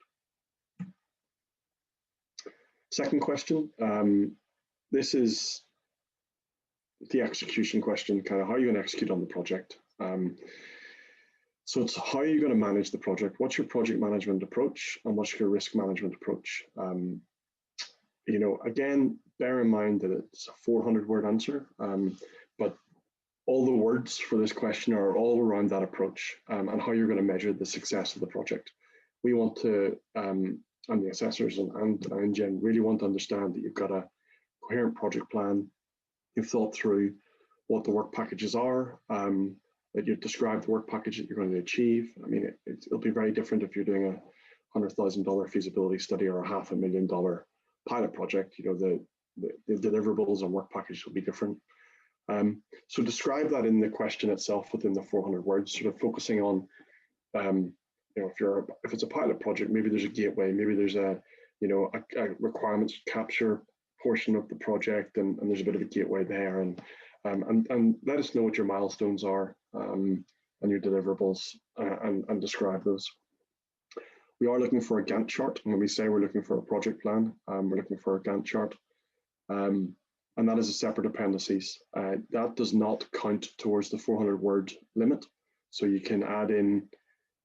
Second question, this is the execution question, kind of how are you going to execute on the project? So it's how are you going to manage the project? What's your project management approach, and what's your risk management approach? You know, again, bear in mind that it's a 400-word answer, but all the words for this question are all around that approach, and how you're going to measure the success of the project. We want to, and the assessors and NGen really want to understand that you've got a coherent project plan, you've thought through what the work packages are, that you've described the work package that you're going to achieve. I mean, it'll be very different if you're doing a $100,000 feasibility study or a $500,000 pilot project. You know, the deliverables and work packages will be different. So describe that in the question itself within the 400 words, sort of focusing on, you know, if it's a pilot project, maybe there's a gateway, maybe there's a requirements capture portion of the project, and there's a bit of a gateway there, and let us know what your milestones are, and your deliverables, and describe those. We are looking for a Gantt chart. When we say we're looking for a project plan, we're looking for a Gantt chart, and that is a separate appendices. That does not count towards the 400-word limit, so you can add in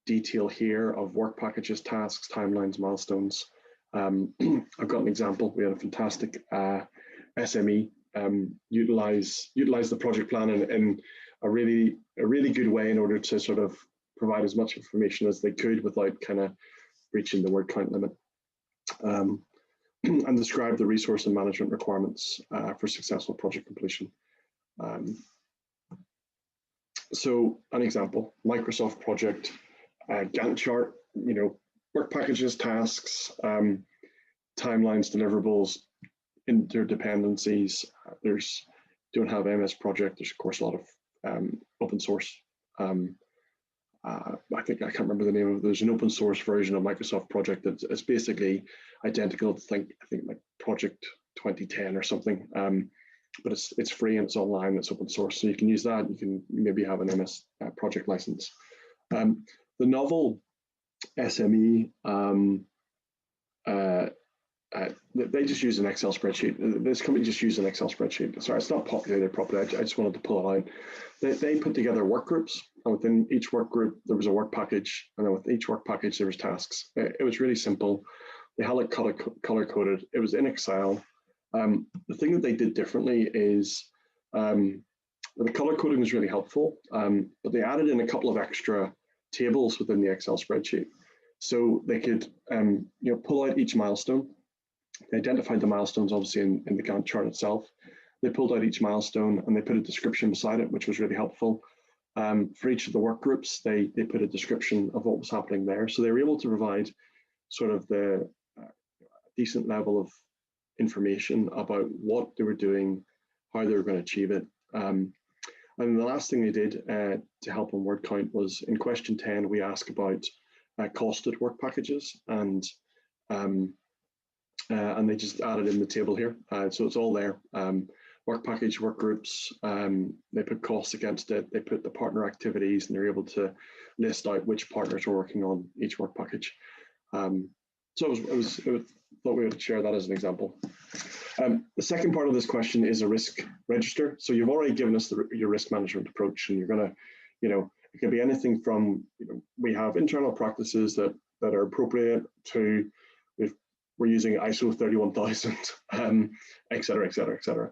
detail here of work packages, tasks, timelines, milestones. I've got an example. We had a fantastic SME utilize the project plan in a really good way in order to sort of provide as much information as they could without kind of reaching the word count limit, and describe the resource and management requirements for successful project completion. So an example, Microsoft project, Gantt chart, you know, work packages, tasks, timelines, deliverables, interdependencies. Don't have MS project. There's of course a lot of open source. I think I can't remember the name of it. There's an open source version of Microsoft project that's basically identical to I think like Project 2010 or something. But it's free and it's online. It's open source, so you can use that. You can maybe have an MS project license. The novel SME, they just use an Excel spreadsheet. This company just used an Excel spreadsheet. Sorry, it's not populated properly. I just wanted to pull it out. They put together work groups, and within each work group, there was a work package, and then with each work package, there was tasks. It was really simple. They had it color-coded. It was in Excel. The thing that they did differently is the color coding was really helpful, but they added in a couple of extra tables within the Excel spreadsheet. So they could pull out each milestone. They identified the milestones obviously in the Gantt chart itself. They pulled out each milestone and they put a description beside it, which was really helpful. For each of the work groups, they put a description of what was happening there. So they were able to provide sort of the decent level of information about what they were doing, how they were going to achieve it. And the last thing they did to help on word count was in question 10, we asked about costed work packages, and they just added in the table here. So it's all there. Work package, work groups, they put costs against it, they put the partner activities, and they're able to list out which partners are working on each work package. So it thought we would share that as an example. The second part of this question is a risk register. So you've already given us your risk management approach, and you're going to, it can be anything from, we have internal practices that are appropriate to, we're using ISO 31000, et cetera, et cetera, et cetera.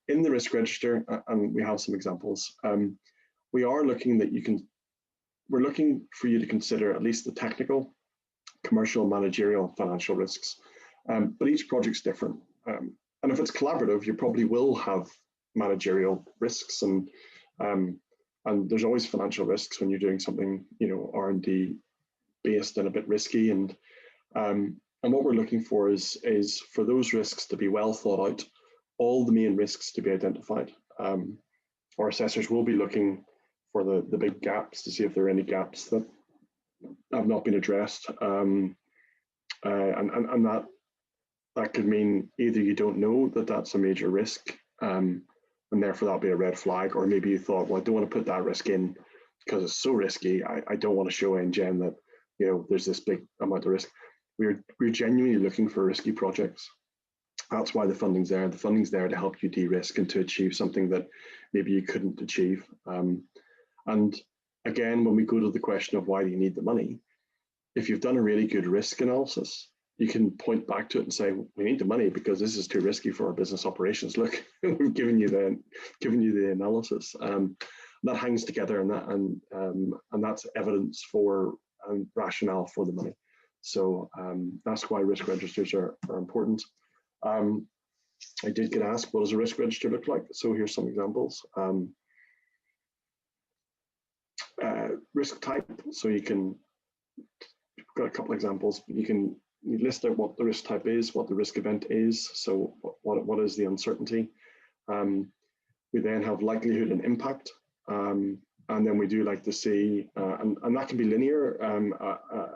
In the risk register, and we have some examples, we are looking that we're looking for you to consider at least the technical, commercial, managerial, financial risks. But each project's different. And if it's collaborative, you probably will have managerial risks, and there's always financial risks when you're doing something, R&D based and a bit risky. And what we're looking for is for those risks to be well thought out, all the main risks to be identified. Our assessors will be looking for the big gaps to see if there are any gaps that have not been addressed. And that could mean either you don't know that that's a major risk, and therefore that'll be a red flag, or maybe you thought, well, I don't want to put that risk in because it's so risky. I don't want to show NGen that there's this big amount of risk. We're genuinely looking for risky projects. That's why the funding's there. The funding's there to help you de-risk and to achieve something that maybe you couldn't achieve. And again, when we go to the question of why do you need the money, if you've done a really good risk analysis, you can point back to it and say, we need the money because this is too risky for our business operations. Look, we've given you the analysis. That hangs together, and that's evidence for and rationale for the money. So that's why risk registers are important. I did get asked, what does a risk register look like? So here's some examples. Risk type. So you've got a couple of examples. You list out what the risk type is, what the risk event is. So what is the uncertainty? We then have likelihood and impact. And then we do like to see, and that can be linear,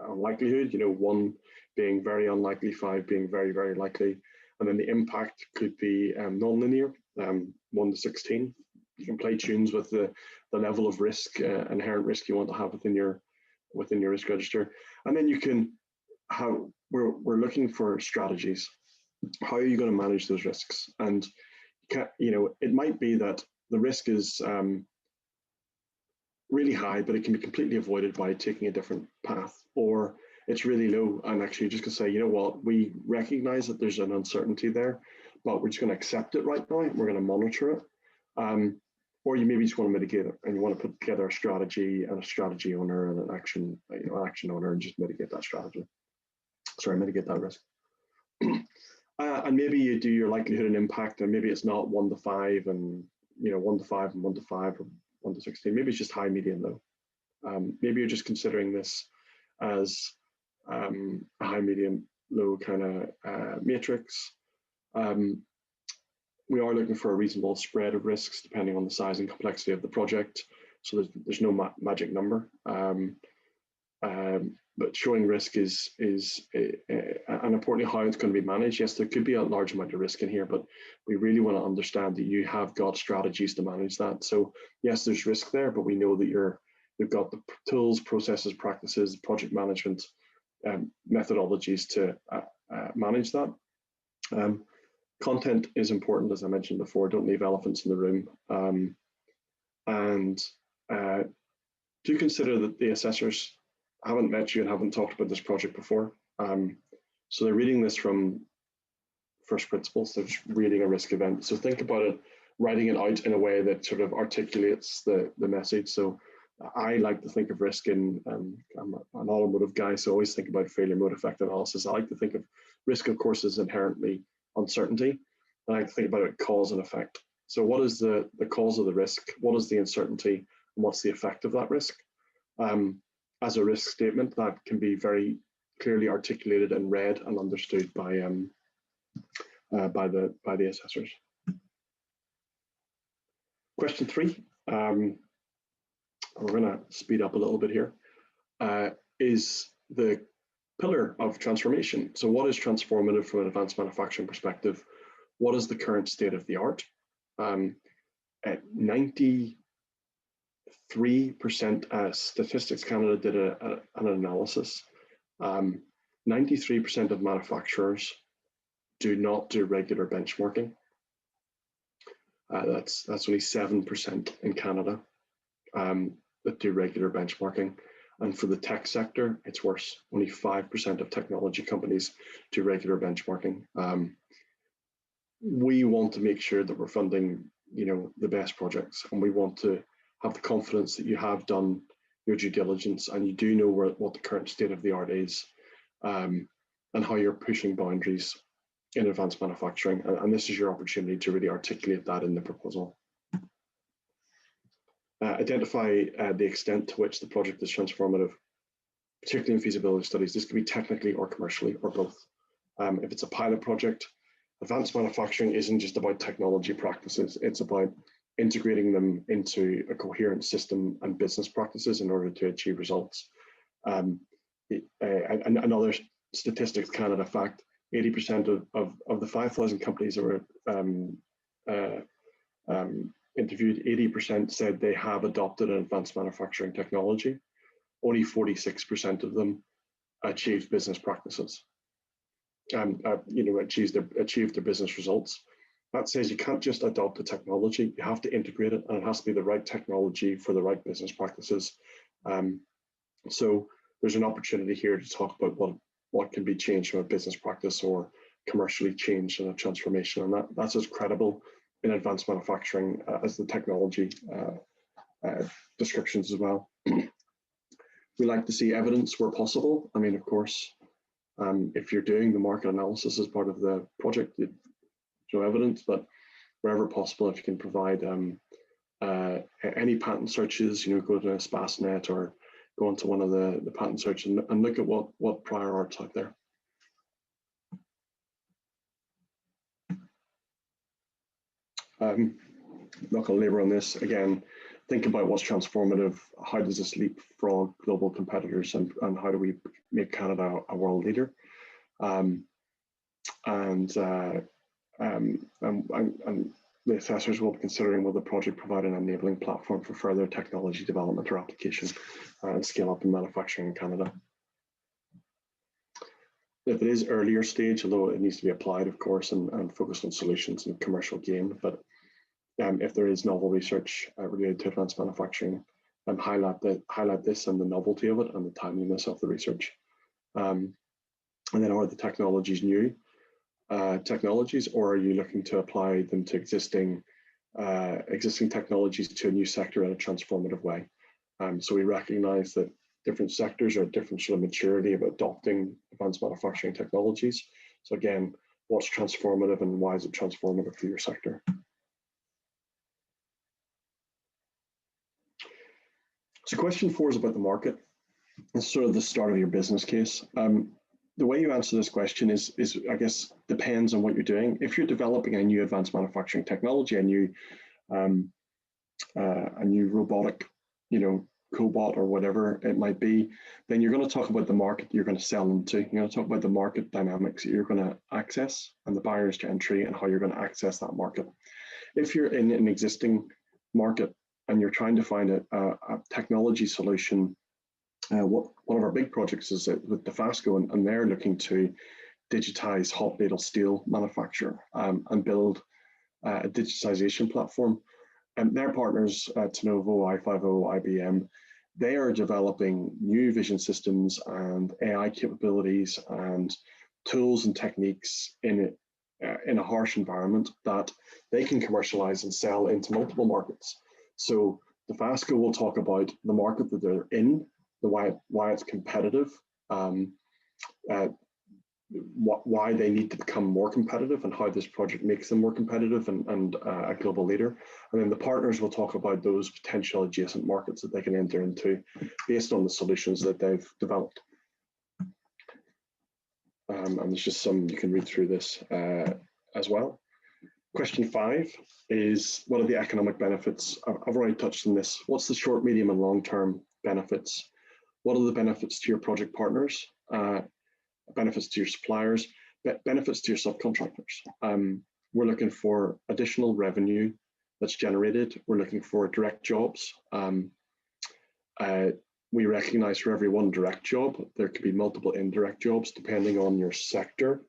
likelihood, 1 being very unlikely, 5 being very, very likely. And then the impact could be non-linear, 1 to 16. You can play tunes with the level of risk, inherent risk you want to have within your risk register. And then you can we're looking for strategies. How are you going to manage those risks? And it might be that the risk is really high, but it can be completely avoided by taking a different path, or it's really low, and actually just gonna say, you know what, we recognize that there's an uncertainty there, but we're just going to accept it right now, and we're going to monitor it. Or you maybe just want to mitigate it, and you want to put together a strategy and a strategy owner and an action owner, and just mitigate that mitigate that risk. And maybe you do your likelihood and impact, and maybe it's not 1 to 5 and 1 to 5 and 1 to 5 or 1 to 16. Maybe it's just high, medium, low. Maybe you're just considering this as a high, medium, low kind of matrix. We are looking for a reasonable spread of risks depending on the size and complexity of the project. So there's no magic number. But showing risk is and importantly how it's going to be managed. Yes, there could be a large amount of risk in here, but we really want to understand that you have got strategies to manage that. So yes, there's risk there, but we know that you're We've got the tools, processes, practices, project management methodologies to manage that. Content is important, as I mentioned before. Don't leave elephants in the room. And do consider that the assessors haven't met you and haven't talked about this project before. So they're reading this from first principles. They're just reading a risk event. So think about it, writing it out in a way that sort of articulates the message. So I like to think of risk in, I'm an automotive guy, so I always think about failure mode effect analysis. I like to think of risk, of course, as inherently uncertainty. I like to think about it cause and effect. So what is the cause of the risk? What is the uncertainty? And what's the effect of that risk? As a risk statement, that can be very clearly articulated and read and understood by the assessors. Question 3. We're going to speed up a little bit here. Is the pillar of transformation. So what is transformative from an advanced manufacturing perspective? What is the current state of the art? At 93%, Statistics Canada did an analysis. 93% of manufacturers do not do regular benchmarking. That's only 7% in Canada that do regular benchmarking. And for the tech sector, it's worse. Only 5% of technology companies do regular benchmarking. We want to make sure that we're funding, the best projects, and we want to have the confidence that you have done your due diligence and you do know what the current state of the art is, and how you're pushing boundaries in advanced manufacturing. And this is your opportunity to really articulate that in the proposal. Identify the extent to which the project is transformative, particularly in feasibility studies. This could be technically or commercially or both. If it's a pilot project, advanced manufacturing isn't just about technology practices. It's about integrating them into a coherent system and business practices in order to achieve results. Another Statistics Canada fact, 80% of the 5,000 companies that were interviewed, 80% said they have adopted an advanced manufacturing technology. Only 46% of them achieved business practices, achieved their business results. That says you can't just adopt the technology, you have to integrate it, and it has to be the right technology for the right business practices. So there's an opportunity here to talk about what can be changed from a business practice or commercially changed in a transformation, and that's as credible in advanced manufacturing as the technology descriptions as well. We like to see evidence where possible. I mean, of course, if you're doing the market analysis as part of the project, you show evidence, but wherever possible, if you can provide any patent searches, go to SPASnet or go onto one of the patent searches and look at what prior art's out there. I'm not going to labor on this. Again, think about what's transformative. How does this leapfrog global competitors, and how do we make Canada a world leader? And the assessors will be considering will the project provide an enabling platform for further technology development or application and scale up in manufacturing in Canada. If it is earlier stage, although it needs to be applied, of course, and focused on solutions and commercial gain, but if there is novel research related to advanced manufacturing, highlight this and the novelty of it and the timeliness of the research. And then, are the technologies new technologies, or are you looking to apply them to existing technologies to a new sector in a transformative way? So we recognize that different sectors are at different sort of maturity of adopting advanced manufacturing technologies. So again, what's transformative and why is it transformative for your sector? So question 4 is about the market. It's sort of the start of your business case. The way you answer this question is I guess depends on what you're doing. If you're developing a new advanced manufacturing technology, a new robotic, cobot or whatever it might be, then you're going to talk about the market you're going to sell into. You're going to talk about the market dynamics that you're going to access and the barriers to entry and how you're going to access that market. If you're in an existing market and you're trying to find a technology solution. One of our big projects is with Dofasco, and they're looking to digitize hot ladle steel manufacture and build a digitization platform. And their partners, Tenovo, i5O, IBM, they are developing new vision systems and AI capabilities and tools and techniques in a harsh environment that they can commercialize and sell into multiple markets. So Dofasco will talk about the market that they're in, why it's competitive, why they need to become more competitive, and how this project makes them more competitive and a global leader. And then the partners will talk about those potential adjacent markets that they can enter into based on the solutions that they've developed. And there's just some, you can read through this as well. Question 5 is, what are the economic benefits? I've already touched on this. What's the short, medium, and long-term benefits? What are the benefits to your project partners? Benefits to your suppliers, benefits to your subcontractors. We're looking for additional revenue that's generated. We're looking for direct jobs. We recognize for every one direct job, there could be multiple indirect jobs depending on your sector.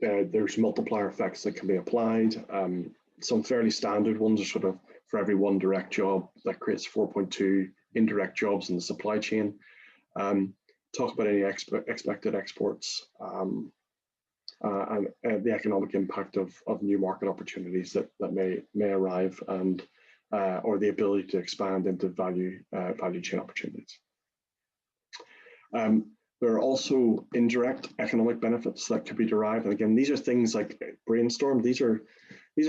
There's multiplier effects that can be applied. Some fairly standard ones are sort of for every one direct job that creates 4.2 indirect jobs in the supply chain. Talk about any expected exports and the economic impact of new market opportunities that may arrive, and or the ability to expand into value chain opportunities. There are also indirect economic benefits that could be derived, and again, these are things like Brainstorm. These are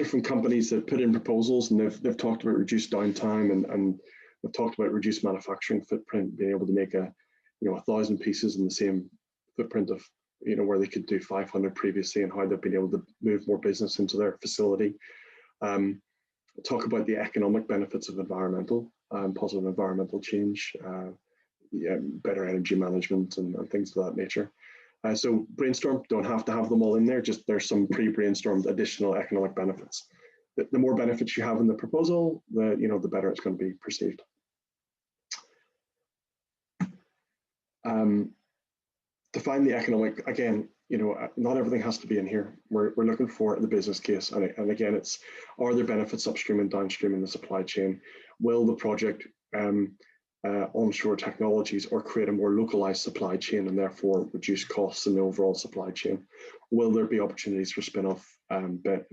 from companies that put in proposals, and they've talked about reduced downtime and they've talked about reduced manufacturing footprint, being able to make 1,000 pieces in the same footprint of where they could do 500 previously, and how they've been able to move more business into their facility. Talk about the economic benefits of positive environmental change, better energy management, and things of that nature. So Brainstorm, don't have to have them all in there, just there's some pre-brainstormed additional economic benefits. The more benefits you have in the proposal, the better it's going to be perceived. Define the economic, again, not everything has to be in here. We're looking for the business case. And again, are there benefits upstream and downstream in the supply chain? Will the project onshore technologies or create a more localized supply chain and therefore reduce costs in the overall supply chain? Will there be opportunities for spin-off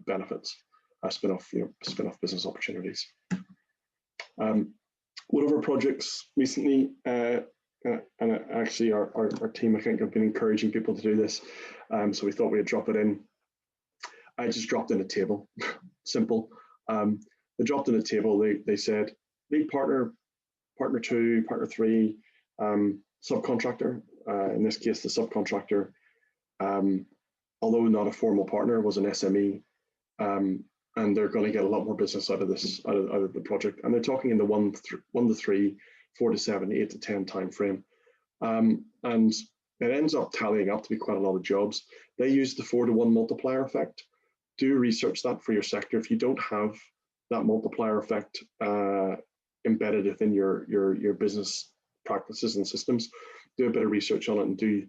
benefits, spin-off business opportunities? One of our projects recently, and actually our team, I think, have been encouraging people to do this, so we thought we'd drop it in. I just dropped in a table, simple. They dropped in a table, they said, lead partner, partner 2, partner 3, subcontractor. In this case, the subcontractor, although not a formal partner, was an SME, and they're going to get a lot more business out of this, out of the project. And they're talking in the 1 to 3, 4 to 7, 8 to 10 time frame. And it ends up tallying up to be quite a lot of jobs. They use the 4 to 1 multiplier effect. Do research that for your sector. If you don't have that multiplier effect embedded within your business practices and systems, do a bit of research on it and do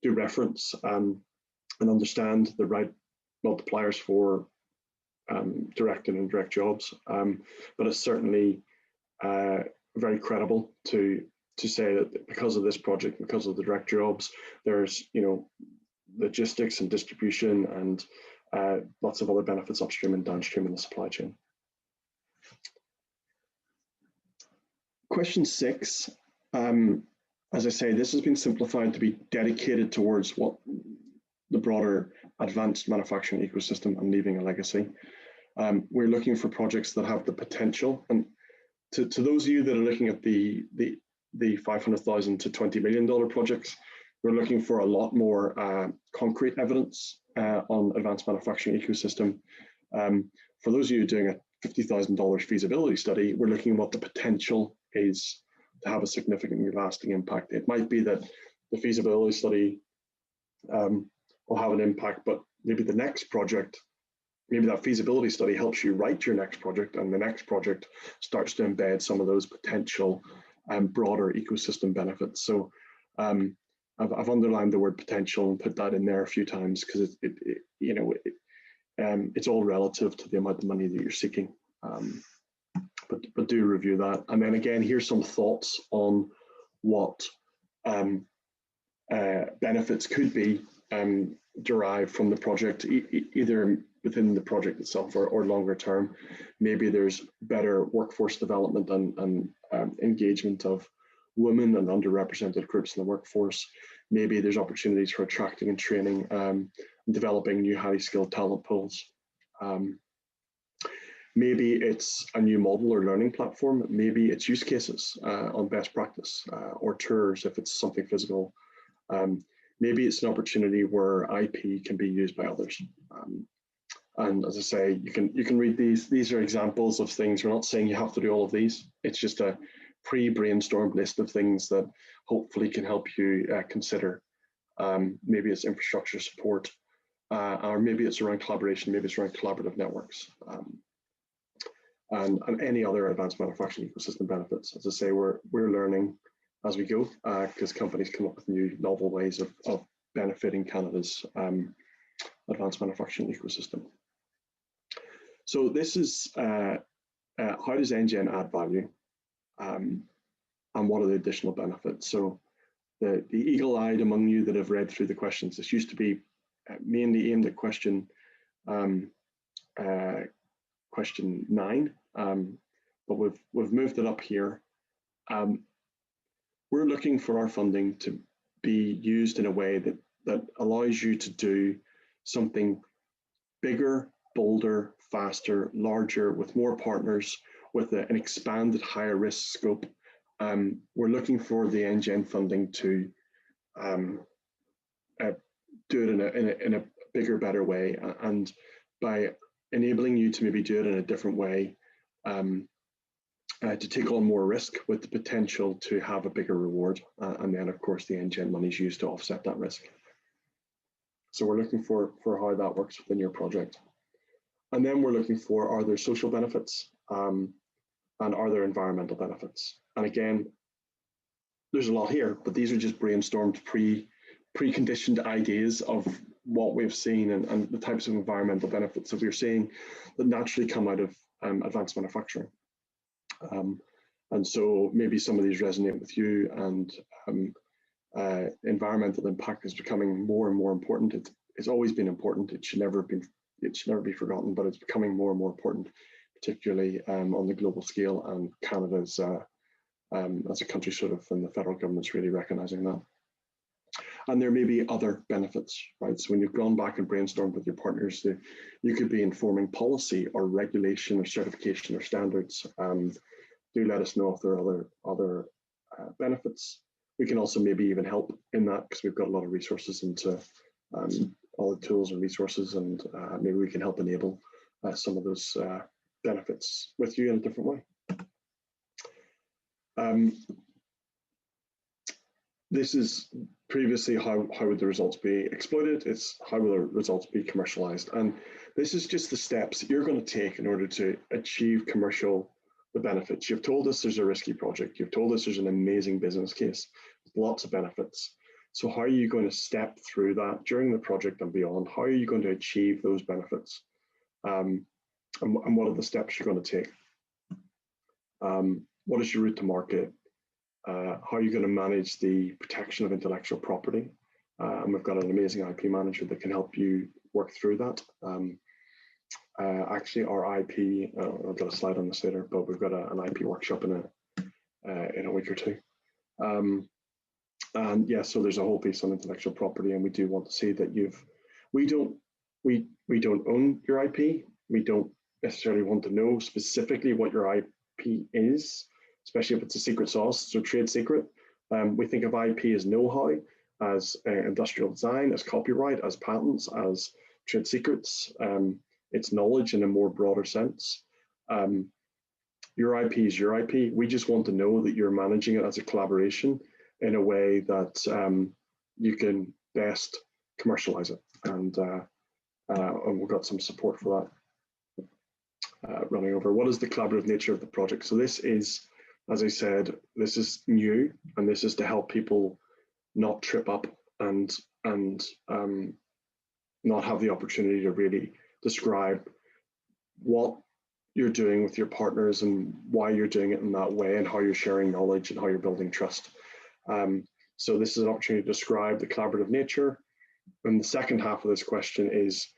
reference and understand the right multipliers for direct and indirect jobs. But it's certainly very credible to say that because of this project, because of the direct jobs, there's logistics and distribution and lots of other benefits upstream and downstream in the supply chain. Question 6, as I say, this has been simplified to be dedicated towards what the broader advanced manufacturing ecosystem and leaving a legacy. We're looking for projects that have the potential, and to those of you that are looking at the $500,000 to $20 million projects, we're looking for a lot more concrete evidence on advanced manufacturing ecosystem. For those of you doing a $50,000 feasibility study, we're looking at what the potential is to have a significantly lasting impact. It might be that the feasibility study will have an impact, but maybe the next project maybe that feasibility study helps you write your next project, and the next project starts to embed some of those potential broader ecosystem benefits. So I've underlined the word potential and put that in there a few times because it's all relative to the amount of money that you're seeking. But do review that. And then again, here's some thoughts on what benefits could be derived from the project, either within the project itself or longer term. Maybe there's better workforce development and engagement of women and underrepresented groups in the workforce. Maybe there's opportunities for attracting and training, developing new highly skilled talent pools. Maybe it's a new model or learning platform. Maybe it's use cases on best practice or tours if it's something physical. Maybe it's an opportunity where IP can be used by others. And as I say, you can read these. These are examples of things. We're not saying you have to do all of these. It's just a pre-brainstormed list of things that hopefully can help you consider. Maybe it's infrastructure support, or maybe it's around collaboration. Maybe it's around collaborative networks. And any other advanced manufacturing ecosystem benefits. As I say, we're learning as we go because companies come up with new novel ways of benefiting Canada's advanced manufacturing ecosystem. So this is how does NGen add value and what are the additional benefits? So the eagle-eyed among you that have read through the questions, this used to be mainly aimed at question 9, but we've moved it up here. We're looking for our funding to be used in a way that allows you to do something bigger, bolder, faster, larger, with more partners, with an expanded higher risk scope. We're looking for the NGen funding to do it in a bigger, better way, and by enabling you to maybe do it in a different way, to take on more risk with the potential to have a bigger reward. And then, of course, the NGen money is used to offset that risk. So we're looking for how that works within your project. And then we're looking for, are there social benefits and are there environmental benefits? And again, there's a lot here, but these are just brainstormed preconditioned ideas of what we've seen and the types of environmental benefits that we're seeing that naturally come out of advanced manufacturing. And so maybe some of these resonate with you, and environmental impact is becoming more and more important. It's always been important. It should never be forgotten, but it's becoming more and more important, particularly on the global scale, and Canada's as a country sort of, and the federal government's really recognizing that. And there may be other benefits, right? So when you've gone back and brainstormed with your partners, you could be informing policy or regulation or certification or standards. Do let us know if there are other benefits. We can also maybe even help in that because we've got a lot of resources into all the tools and resources, and maybe we can help enable some of those benefits with you in a different way. This is previously how would the results be exploited. It's how will the results be commercialized, and this is just the steps that you're going to take in order to achieve the benefits. You've told us there's a risky project. You've told us there's an amazing business case with lots of benefits. So how are you going to step through that during the project and beyond? How are you going to achieve those benefits? And what are the steps you're going to take? What is your route to market? How are you going to manage the protection of intellectual property? And we've got an amazing IP manager that can help you work through that. Actually, our IP, I've got a slide on this later, but we've got an IP workshop in a week or two. And yeah, so there's a whole piece on intellectual property, and we do want to see that we don't own your IP. We don't necessarily want to know specifically what your IP is, especially if it's a secret sauce, so trade secret. We think of IP as know-how, as industrial design, as copyright, as patents, as trade secrets. It's knowledge in a more broader sense. Your IP is your IP. We just want to know that you're managing it as a collaboration in a way that you can best commercialize it. And and we've got some support for that running over. What is the collaborative nature of the project? So this is, as I said, this is new, and this is to help people not trip up and not have the opportunity to really describe what you're doing with your partners and why you're doing it in that way and how you're sharing knowledge and how you're building trust. So this is an opportunity to describe the collaborative nature. And the second half of this question is,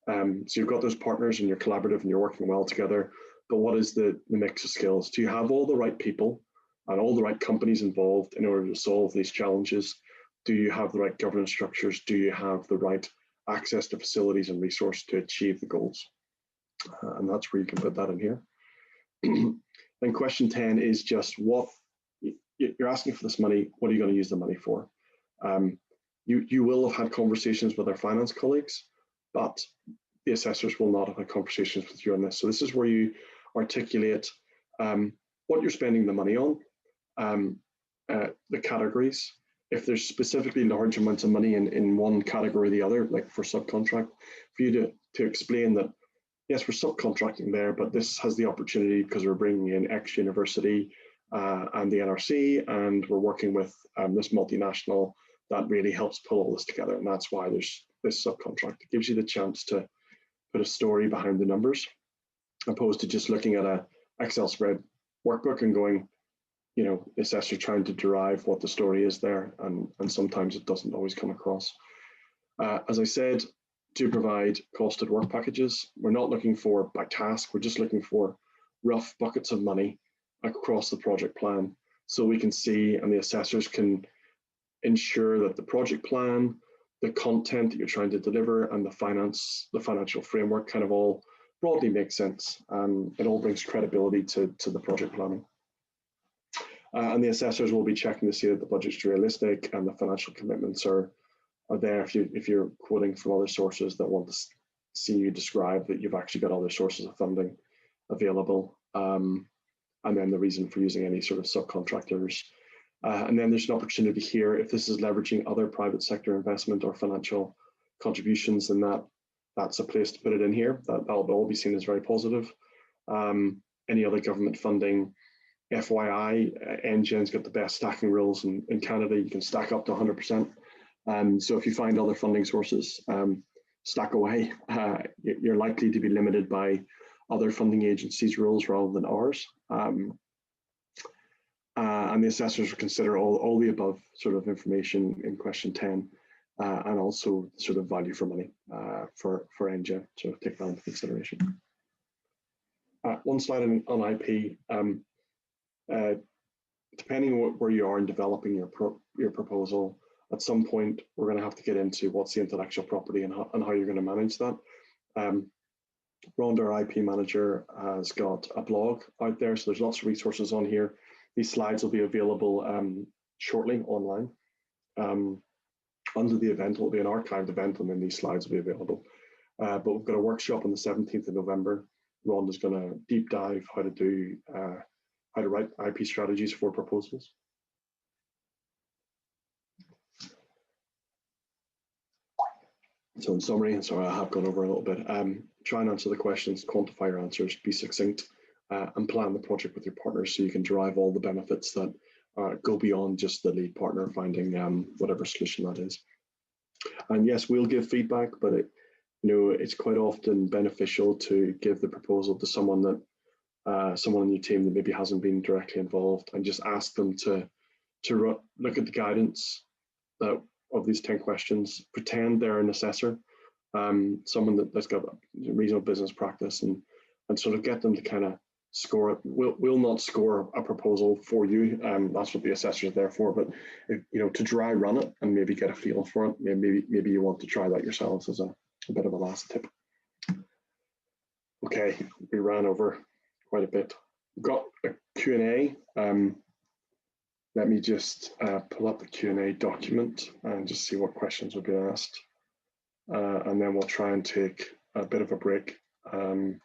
so you've got those partners and you're collaborative and you're working well together, but what is the mix of skills? Do you have all the right people and all the right companies involved in order to solve these challenges? Do you have the right governance structures? Do you have the right access to facilities and resource to achieve the goals? And that's where you can put that in here. And question 10 is just what you're asking for this money. What are you going to use the money for? You will have had conversations with our finance colleagues, but the assessors will not have had conversations with you on this. So this is where you articulate what you're spending the money on, the categories. If there's specifically large amounts of money in one category or the other, like for subcontract, for you to explain that, yes, we're subcontracting there, but this has the opportunity because we're bringing in X university and the NRC, and we're working with this multinational that really helps pull all this together. And that's why there's this subcontract. It gives you the chance to put a story behind the numbers, opposed to just looking at a Excel spread workbook and going, you know, the assessor trying to derive what the story is there, and sometimes it doesn't always come across. As I said, to provide costed work packages, we're not looking for by task, we're just looking for rough buckets of money across the project plan, so we can see and the assessors can ensure that the project plan, the content that you're trying to deliver, and the financial framework kind of all broadly makes sense. It all brings credibility to the project planning. And the assessors will be checking to see that the budget's realistic and the financial commitments are there if you're quoting from other sources that want to see you describe that you've actually got other sources of funding available. And then the reason for using any sort of subcontractors. And then there's an opportunity here, if this is leveraging other private sector investment or financial contributions, then that's a place to put it in here. That'll all be seen as very positive. Any other government funding, FYI, NGen's got the best stacking rules in Canada. You can stack up to 100%. So if you find other funding sources, stack away. You're likely to be limited by other funding agencies' rules rather than ours. And the assessors will consider all the above sort of information in question 10, and also sort of value for money for NGen, so take that into consideration. One slide on IP. Depending on where you are in developing your proposal, at some point we're going to have to get into what's the intellectual property and how you're going to manage that. Rhonda, our IP manager, has got a blog out there, so there's lots of resources on here. These slides will be available shortly online. Under the event, it will be an archived event, and then these slides will be available. But we've got a workshop on the 17th of November. Rhonda's going to deep dive how to write IP strategies for proposals. So in summary, and sorry, I have gone over a little bit, try and answer the questions, quantify your answers, be succinct, and plan the project with your partners so you can derive all the benefits that go beyond just the lead partner finding whatever solution that is. And yes, we'll give feedback, but it's quite often beneficial to give the proposal to someone in your team that maybe hasn't been directly involved, and just ask them to look at the guidance of these 10 questions, pretend they're an assessor, someone that's got a reasonable business practice, and sort of get them to kind of score it. We'll not score a proposal for you. That's what the assessor is there for. But to dry run it and maybe get a feel for it. Maybe you want to try that yourselves as a bit of a last tip. Okay, we ran over quite a bit. We've got a Q&A. Let me just pull up the Q&A document and just see what questions have been asked. And then we'll try and take a bit of a break and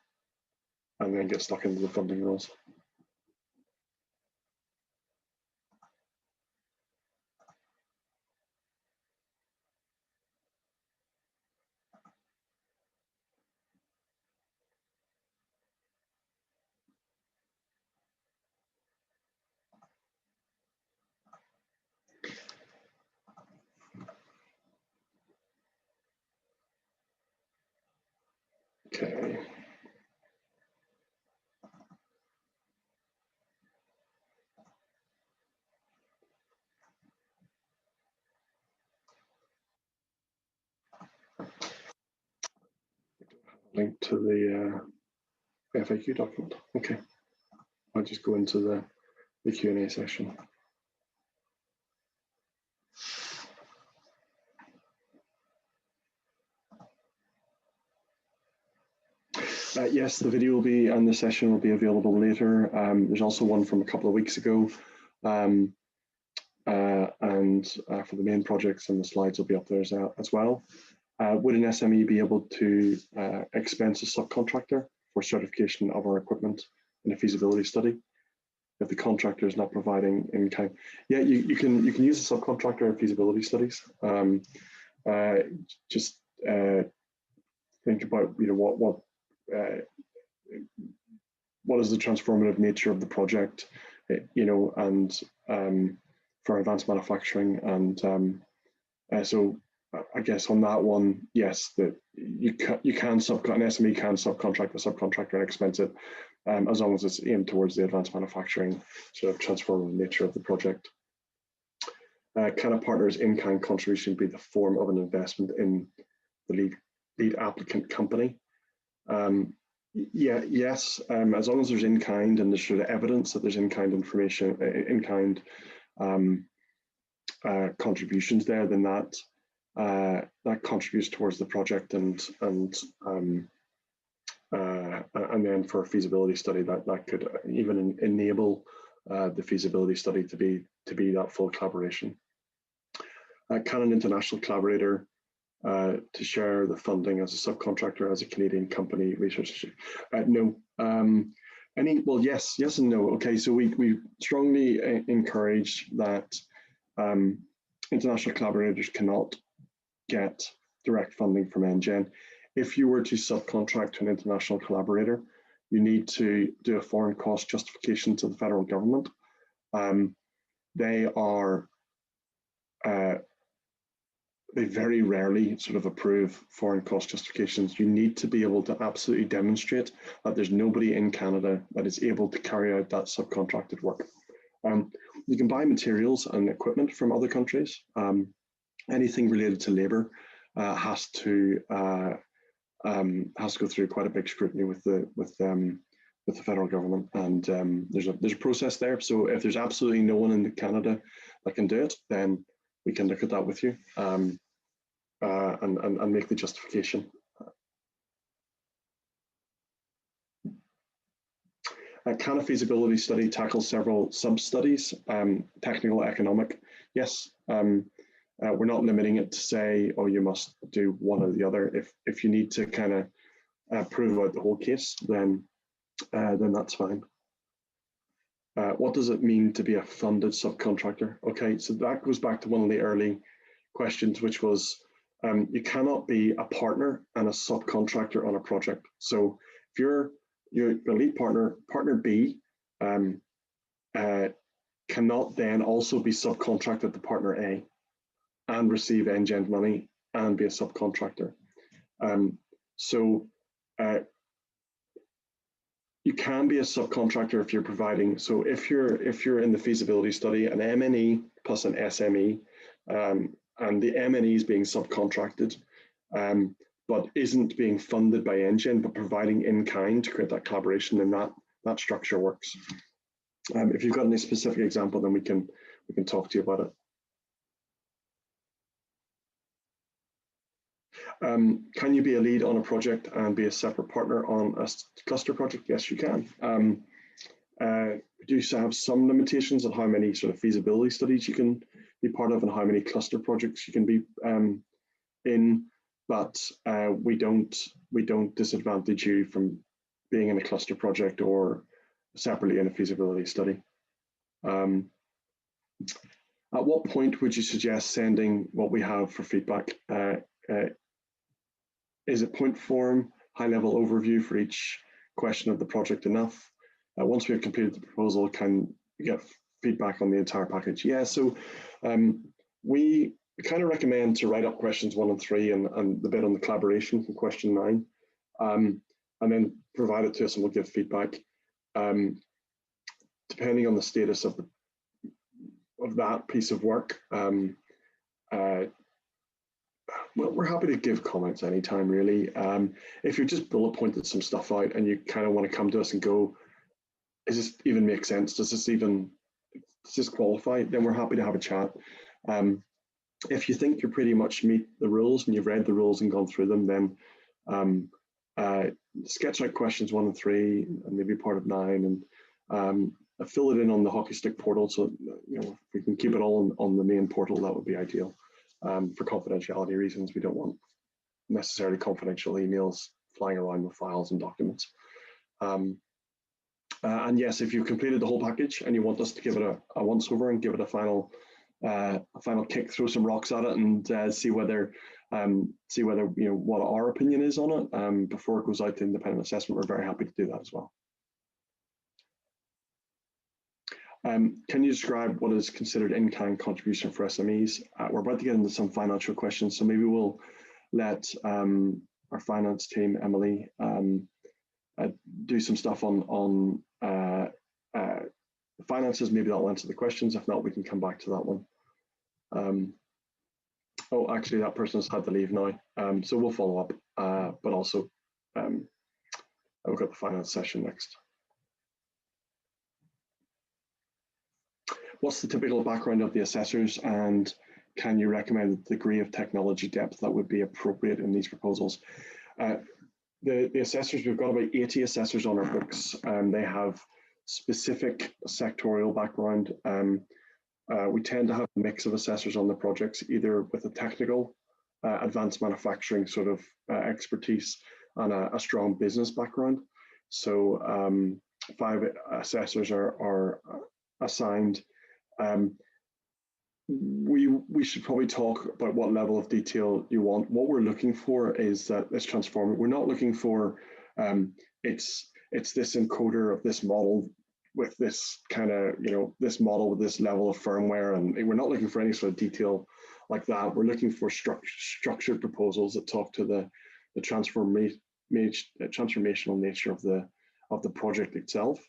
then get stuck into the funding rules. Okay. Link to the FAQ document. Okay. I'll just go into the Q&A session. Yes, the video will be, and the session will be available later. There's also one from a couple of weeks ago. And for the main projects, and the slides will be up there as well. Would an SME be able to expense a subcontractor for certification of our equipment in a feasibility study if the contractor is not providing in kind? Yeah, you can use a subcontractor in feasibility studies. Just think about what is the transformative nature of the project, and for advanced manufacturing, and so I guess on that one, yes, that an SME can subcontract a subcontractor and expense it, as long as it's aimed towards the advanced manufacturing sort of transformative nature of the project. Can a partner's in-kind contribution be the form of an investment in the lead applicant company? Yes, as long as there's in-kind and there's sort of evidence that there's in-kind information, in-kind contributions there, then that contributes towards the project, and then for a feasibility study, that could even enable the feasibility study to be that full collaboration. Can an international collaborator to share the funding as a subcontractor as a Canadian company research? No. Well, yes and no. Okay, so we strongly encourage that international collaborators cannot get direct funding from NGen. If you were to subcontract to an international collaborator, you need to do a foreign cost justification to the federal government. They very rarely sort of approve foreign cost justifications. You need to be able to absolutely demonstrate that there's nobody in Canada that is able to carry out that subcontracted work. You can buy materials and equipment from other countries. Anything related to labour has to go through quite a big scrutiny with the federal government, and there's a process there. So if there's absolutely no one in Canada that can do it, then we can look at that with you and make the justification. Can a feasibility study tackle several sub-studies, technical, economic? Yes. We're not limiting it to say, oh, you must do one or the other. If you need to kind of prove out the whole case, then that's fine. What does it mean to be a funded subcontractor? Okay, so that goes back to one of the early questions, which was you cannot be a partner and a subcontractor on a project. So if you're a lead partner, partner B cannot then also be subcontracted to partner A and receive NGen money and be a subcontractor. You can be a subcontractor if you're providing. So if you're in the feasibility study, an MNE plus an SME, and the MNE is being subcontracted, but isn't being funded by NGen, but providing in kind to create that collaboration, then that structure works. If you've got any specific example, then we can talk to you about it. Can you be a lead on a project and be a separate partner on a cluster project? Yes, you can. We do have some limitations on how many sort of feasibility studies you can be part of and how many cluster projects you can be in, but we don't disadvantage you from being in a cluster project or separately in a feasibility study. At what point would you suggest sending what we have for feedback? Is it point form, high-level overview for each question of the project enough? Once we have completed the proposal, can we get feedback on the entire package? Yeah, so we kind of recommend to write up questions 1 and 3 and the bit on the collaboration from question 9. and then provide it to us and we'll give feedback. Depending on the status of that piece of work, well, we're happy to give comments anytime, really. If you just bullet pointed some stuff out and you kind of want to come to us and go, does this even make sense? Does this qualify? Then we're happy to have a chat. If you think you pretty much meet the rules and you've read the rules and gone through them, then sketch out questions 1 and 3 and maybe part of 9 and fill it in on the hockey stick portal. So if we can keep it all on the main portal, that would be ideal. For confidentiality reasons, we don't want necessarily confidential emails flying around with files and documents. And yes, if you've completed the whole package and you want us to give it a once over and give it a final kick, throw some rocks at it, and see whether what our opinion is on it before it goes out to independent assessment, we're very happy to do that as well. Can you describe what is considered in-kind contribution for SMEs? We're about to get into some financial questions, so maybe we'll let our finance team, Emily, do some stuff on finances. Maybe that'll answer the questions. If not, we can come back to that one. Oh, actually, that person has had to leave now, so we'll follow up. But also, we've got the finance session next. What's the typical background of the assessors, and can you recommend the degree of technology depth that would be appropriate in these proposals? The assessors, we've got about 80 assessors on our books. They have specific sectorial background. We tend to have a mix of assessors on the projects, either with a technical, advanced manufacturing sort of expertise and a strong business background. So 5 assessors are assigned. We should probably talk about what level of detail you want. What we're looking for is that it's transformative. We're not looking for it's this encoder of this model with this kind of, this model with this level of firmware, and we're not looking for any sort of detail like that. We're looking for structured proposals that talk to the transformational nature of the project itself.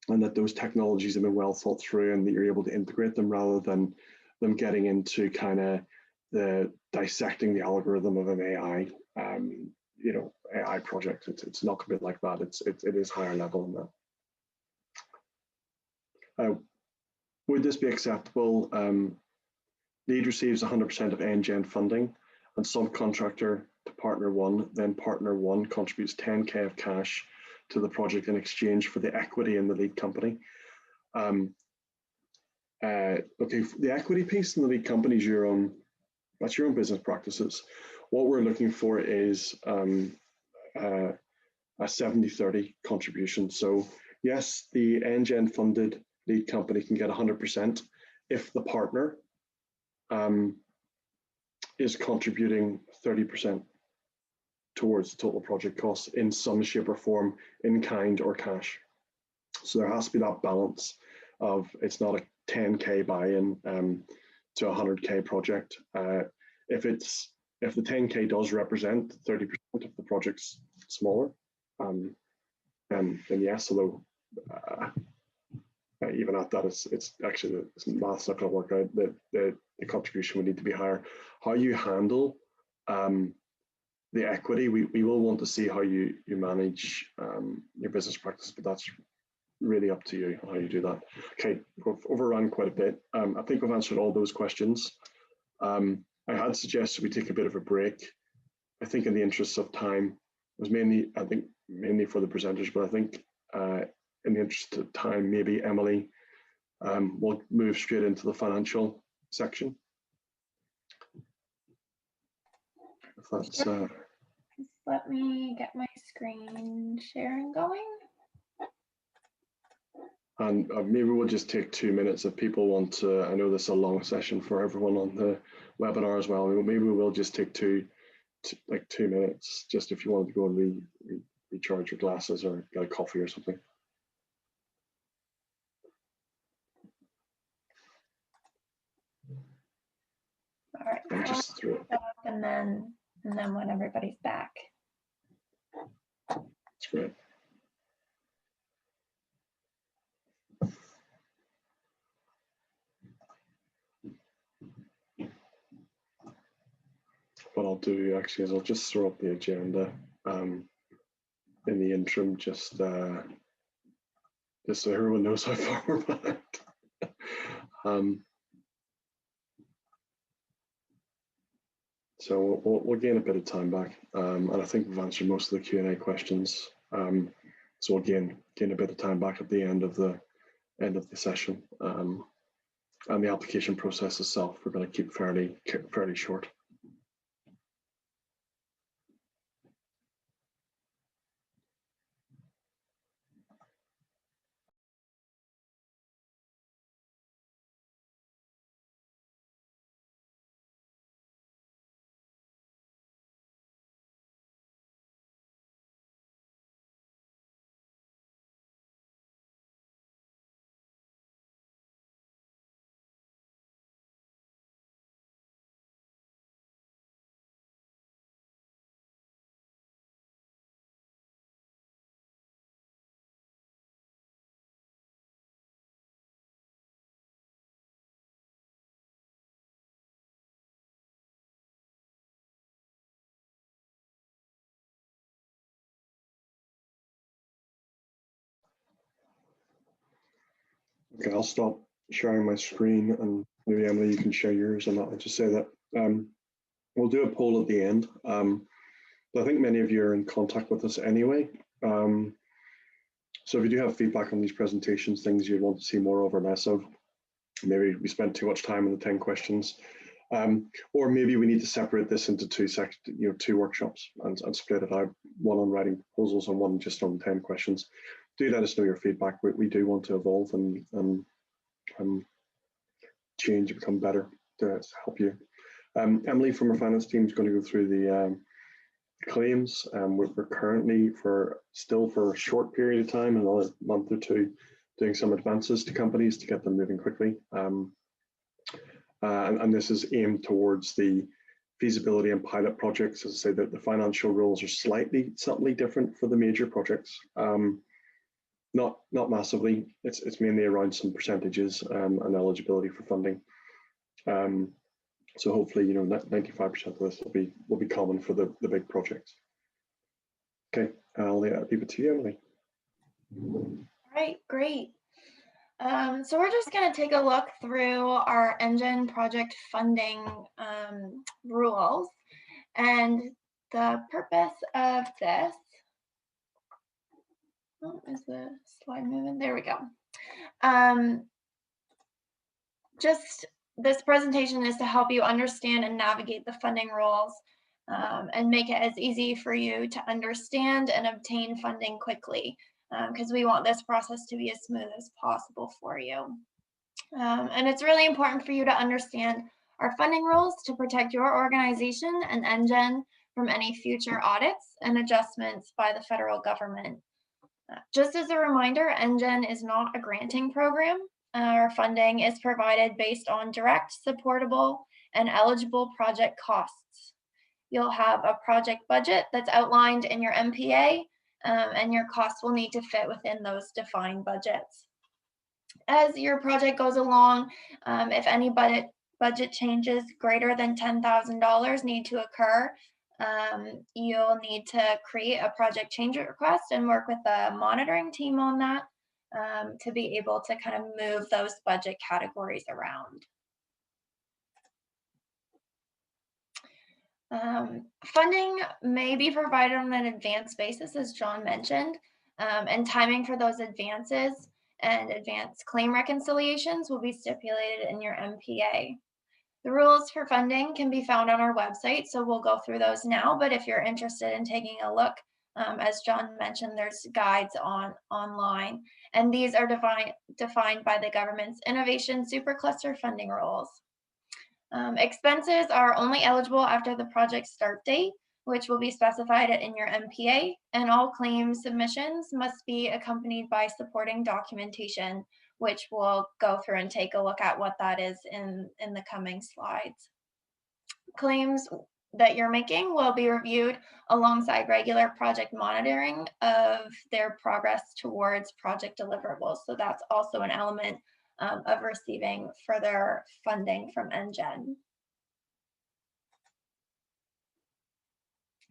And that those technologies have been well thought through and that you're able to integrate them rather than them getting into kind of the dissecting the algorithm of an AI, AI project. It's not going to be like that. It is higher level than that. Would this be acceptable? Lead receives 100% of NGen funding and subcontractor to partner 1, then partner 1 contributes 10K of cash to the project in exchange for the equity in the lead company. Okay, the equity piece in the lead company is that's your own business practices. What we're looking for is a 70-30 contribution. So yes, the NGen funded lead company can get 100% if the partner is contributing 30% towards the total project costs in some shape or form, in kind or cash. So there has to be that balance of, it's not a 10K buy-in to a 100K project. If the 10K does represent 30% of the project's smaller, then yes, although even at that, it's actually, the math's not going to work out. The contribution would need to be higher. How you handle the equity, we will want to see how you manage your business practice, but that's really up to you how you do that. Okay, we've overrun quite a bit. I think we've answered all those questions. I had suggested we take a bit of a break. I think in the interest of time, it was mainly for the presenters, but I think in the interest of time, maybe Emily will move straight into the financial section. If that's, Sure. Just let me get my screen sharing going. And maybe we'll just take 2 minutes if people want to. I know this is a long session for everyone on the webinar as well. Maybe we'll just take 2 minutes, just if you want to go and recharge your glasses or get a coffee or something. All right. And just through it. And then when everybody's back. Great. What I'll do actually is I'll just throw up the agenda in the interim, just so everyone knows how far we're back. So we'll gain a bit of time back, and I think we've answered most of the Q&A questions. So we'll gain a bit of time back at the end of the session, and the application process itself we're going to keep fairly short. Okay, I'll stop sharing my screen, and maybe Emily, you can share yours, and I'll just say that we'll do a poll at the end. But I think many of you are in contact with us anyway. So if you do have feedback on these presentations, things you'd want to see more of or less of, maybe we spent too much time on the 10 questions, or maybe we need to separate this into two workshops and split it out, one on writing proposals and one just on 10 questions. Do let us know your feedback. We do want to evolve and change and become better to help you. Emily from our finance team is going to go through the claims. We're currently still for a short period of time, another month or two, doing some advances to companies to get them moving quickly. And this is aimed towards the feasibility and pilot projects. As I say, that the financial rules are subtly different for the major projects. Not massively. It's mainly around some percentages and eligibility for funding. So hopefully, 95% of this will be common for the big projects. Okay, I'll leave it to you, Emily. All right, great. So we're just going to take a look through our NGen project funding rules, and the purpose of this. Oh, is the slide moving? There we go. Just this presentation is to help you understand and navigate the funding rules and make it as easy for you to understand and obtain funding quickly, because we want this process to be as smooth as possible for you. And it's really important for you to understand our funding rules to protect your organization and NGen from any future audits and adjustments by the federal government. Just as a reminder, NGen is not a granting program. Our funding is provided based on direct, supportable, and eligible project costs. You'll have a project budget that's outlined in your MPA, and your costs will need to fit within those defined budgets. As your project goes along, if any budget changes greater than $10,000 need to occur, you'll need to create a project change request and work with the monitoring team on that to be able to kind of move those budget categories around. Funding may be provided on an advanced basis, as John mentioned, and timing for those advances and advanced claim reconciliations will be stipulated in your MPA. The rules for funding can be found on our website, so we'll go through those now, but if you're interested in taking a look, as John mentioned, there's guides online, and these are defined by the government's Innovation Supercluster funding rules. Expenses are only eligible after the project start date, which will be specified in your MPA, and all claim submissions must be accompanied by supporting documentation, which we'll go through and take a look at what that is in the coming slides. Claims that you're making will be reviewed alongside regular project monitoring of their progress towards project deliverables. So that's also an element of receiving further funding from NGen.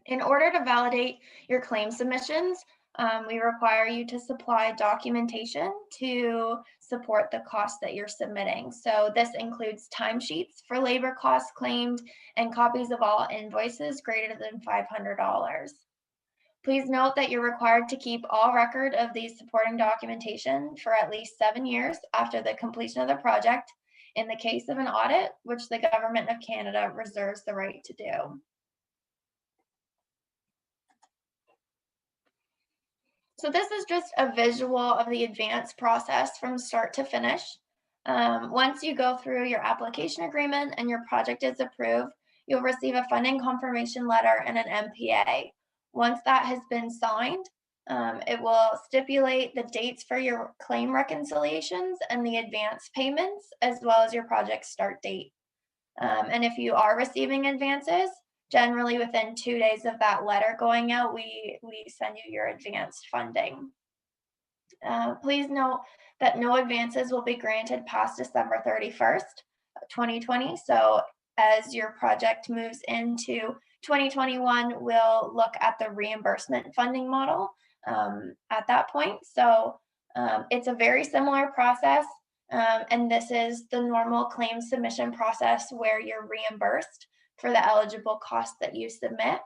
In order to validate your claim submissions, we require you to supply documentation to support the cost that you're submitting. So this includes timesheets for labor costs claimed and copies of all invoices greater than $500. Please note that you're required to keep all record of these supporting documentation for at least 7 years after the completion of the project in the case of an audit, which the Government of Canada reserves the right to do. So this is just a visual of the advance process from start to finish. Once you go through your application agreement and your project is approved, you'll receive a funding confirmation letter and an MPA. Once that has been signed, it will stipulate the dates for your claim reconciliations and the advance payments, as well as your project start date. And if you are receiving advances, generally within 2 days of that letter going out, we send you your advanced funding. Please note that no advances will be granted past December 31st, 2020. So as your project moves into 2021, we'll look at the reimbursement funding model at that point. So it's a very similar process. And this is the normal claim submission process where you're reimbursed for the eligible costs that you submit.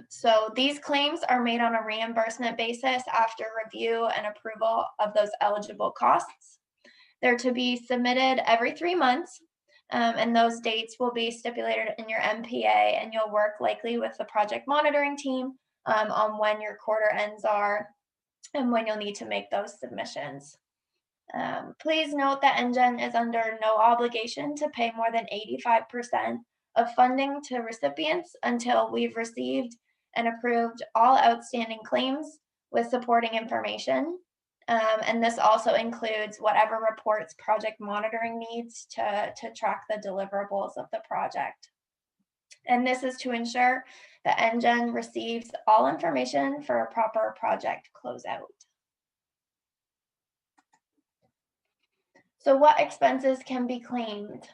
So these claims are made on a reimbursement basis after review and approval of those eligible costs. They're to be submitted every 3 months, and those dates will be stipulated in your MPA, and you'll work likely with the project monitoring team on when your quarter ends are and when you'll need to make those submissions. Please note that NGen is under no obligation to pay more than 85% of funding to recipients until we've received and approved all outstanding claims with supporting information. And this also includes whatever reports project monitoring needs to track the deliverables of the project. And this is to ensure that NGen receives all information for a proper project closeout. So what expenses can be claimed?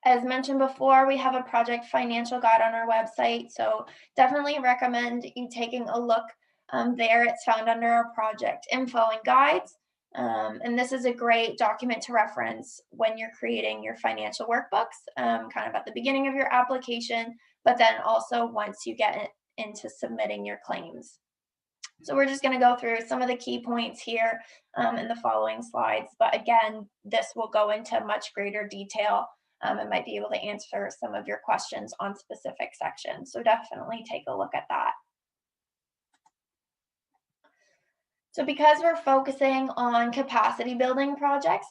As mentioned before, we have a project financial guide on our website, so definitely recommend you taking a look there. It's found under our project info and guides. And this is a great document to reference when you're creating your financial workbooks, kind of at the beginning of your application, but then also once you get into submitting your claims. So we're just going to go through some of the key points here in the following slides. But again, this will go into much greater detail and might be able to answer some of your questions on specific sections. So definitely take a look at that. So because we're focusing on capacity building projects,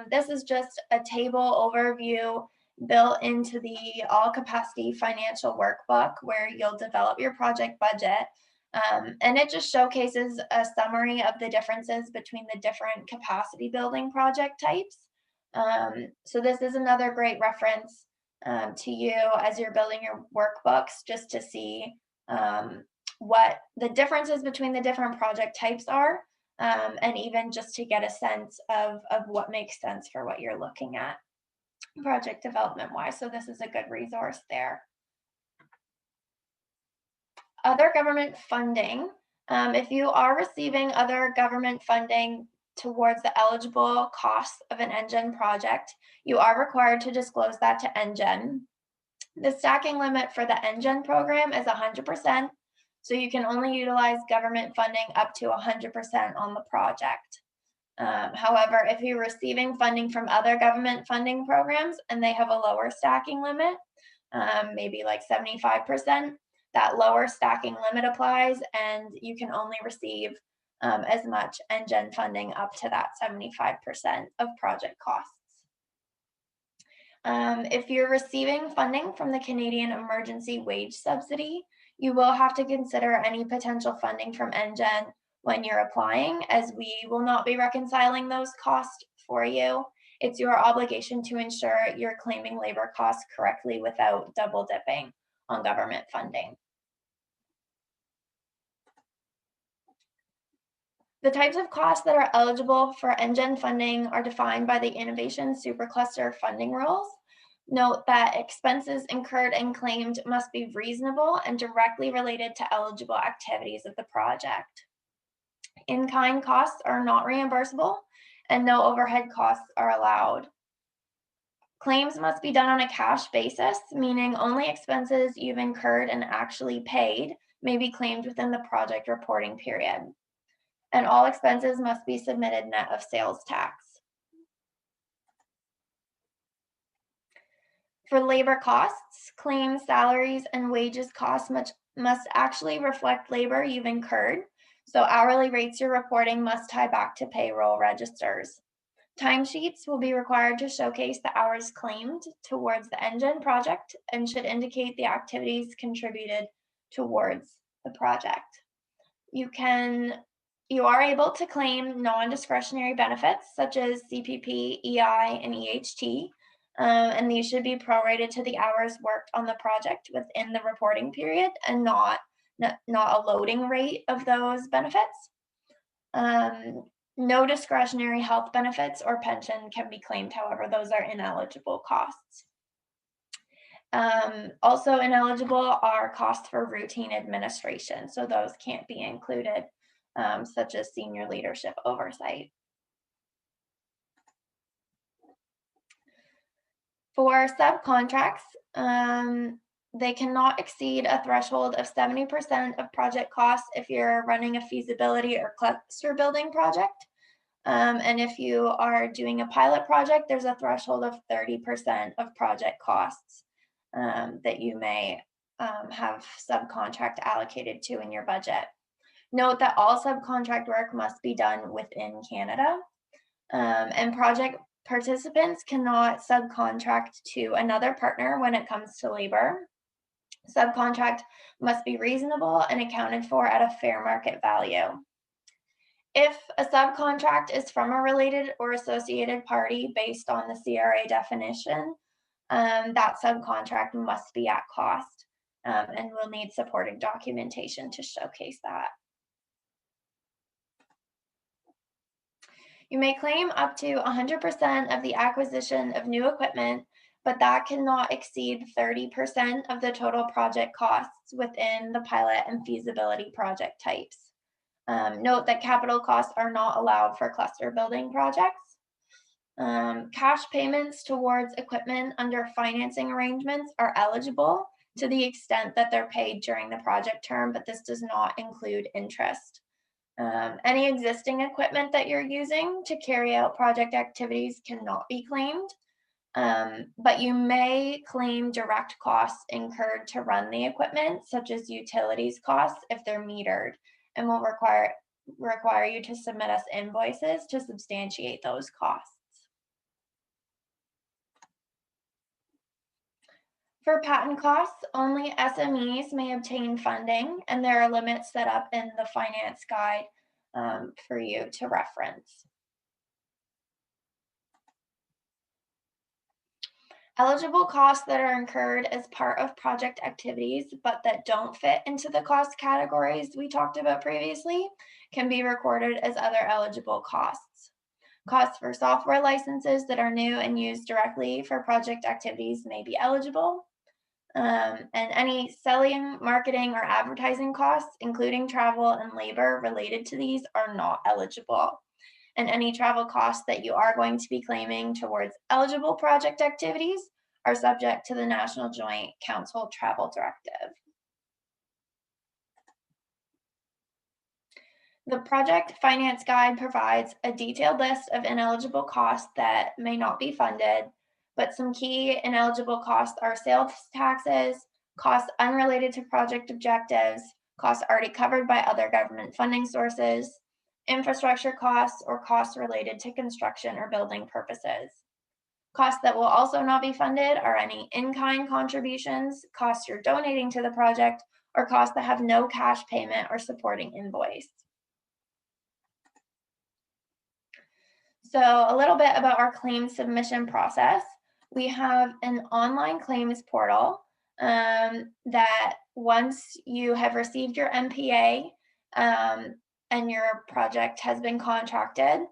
this is just a table overview built into the all capacity financial workbook where you'll develop your project budget. And it just showcases a summary of the differences between the different capacity building project types. So this is another great reference to you as you're building your workbooks, just to see what the differences between the different project types are, and even just to get a sense of what makes sense for what you're looking at project development wise. So this is a good resource there. Other government funding. If you are receiving other government funding towards the eligible costs of an NGen project, you are required to disclose that to NGen. The stacking limit for the NGen program is 100%, so you can only utilize government funding up to 100% on the project. However, if you're receiving funding from other government funding programs and they have a lower stacking limit, maybe like 75%, that lower stacking limit applies and you can only receive as much NGen funding up to that 75% of project costs. If you're receiving funding from the Canadian Emergency Wage Subsidy, you will have to consider any potential funding from NGen when you're applying, as we will not be reconciling those costs for you. It's your obligation to ensure you're claiming labor costs correctly without double dipping on government funding. The types of costs that are eligible for NGen funding are defined by the Innovation Supercluster funding rules. Note that expenses incurred and claimed must be reasonable and directly related to eligible activities of the project. In-kind costs are not reimbursable, and no overhead costs are allowed. Claims must be done on a cash basis, meaning only expenses you've incurred and actually paid may be claimed within the project reporting period. And all expenses must be submitted net of sales tax. For labor costs, claims, salaries, and wages costs must actually reflect labor you've incurred, so hourly rates you're reporting must tie back to payroll registers. Timesheets will be required to showcase the hours claimed towards the NGen project and should indicate the activities contributed towards the project. You are able to claim non-discretionary benefits such as CPP, EI, and EHT, and these should be prorated to the hours worked on the project within the reporting period and not a loading rate of those benefits. No discretionary health benefits or pension can be claimed, however, those are ineligible costs. Also ineligible are costs for routine administration, so those can't be included, such as senior leadership oversight. For subcontracts, they cannot exceed a threshold of 70% of project costs if you're running a feasibility or cluster building project. And if you are doing a pilot project, there's a threshold of 30% of project costs that you may have subcontract allocated to in your budget. Note that all subcontract work must be done within Canada, and project participants cannot subcontract to another partner when it comes to labor. Subcontract must be reasonable and accounted for at a fair market value. If a subcontract is from a related or associated party based on the CRA definition, that subcontract must be at cost, and we'll need supporting documentation to showcase that. You may claim up to 100% of the acquisition of new equipment, but that cannot exceed 30% of the total project costs within the pilot and feasibility project types. Note that capital costs are not allowed for cluster building projects. Cash payments towards equipment under financing arrangements are eligible to the extent that they're paid during the project term, but this does not include interest. Any existing equipment that you're using to carry out project activities cannot be claimed, but you may claim direct costs incurred to run the equipment, such as utilities costs if they're metered, and will require you to submit us invoices to substantiate those costs. For patent costs, only SMEs may obtain funding, and there are limits set up in the finance guide for you to reference. Eligible costs that are incurred as part of project activities, but that don't fit into the cost categories we talked about previously, can be recorded as other eligible costs. Costs for software licenses that are new and used directly for project activities may be eligible. And any selling, marketing, or advertising costs, including travel and labor related to these, are not eligible. And any travel costs that you are going to be claiming towards eligible project activities are subject to the National Joint Council Travel Directive. The project finance guide provides a detailed list of ineligible costs that may not be funded, but some key ineligible costs are sales taxes, costs unrelated to project objectives, costs already covered by other government funding sources, infrastructure costs, or costs related to construction or building purposes. Costs that will also not be funded are any in-kind contributions, costs you're donating to the project, or costs that have no cash payment or supporting invoice. So a little bit about our claim submission process. We have an online claims portal that once you have received your MPA and your project has been contracted,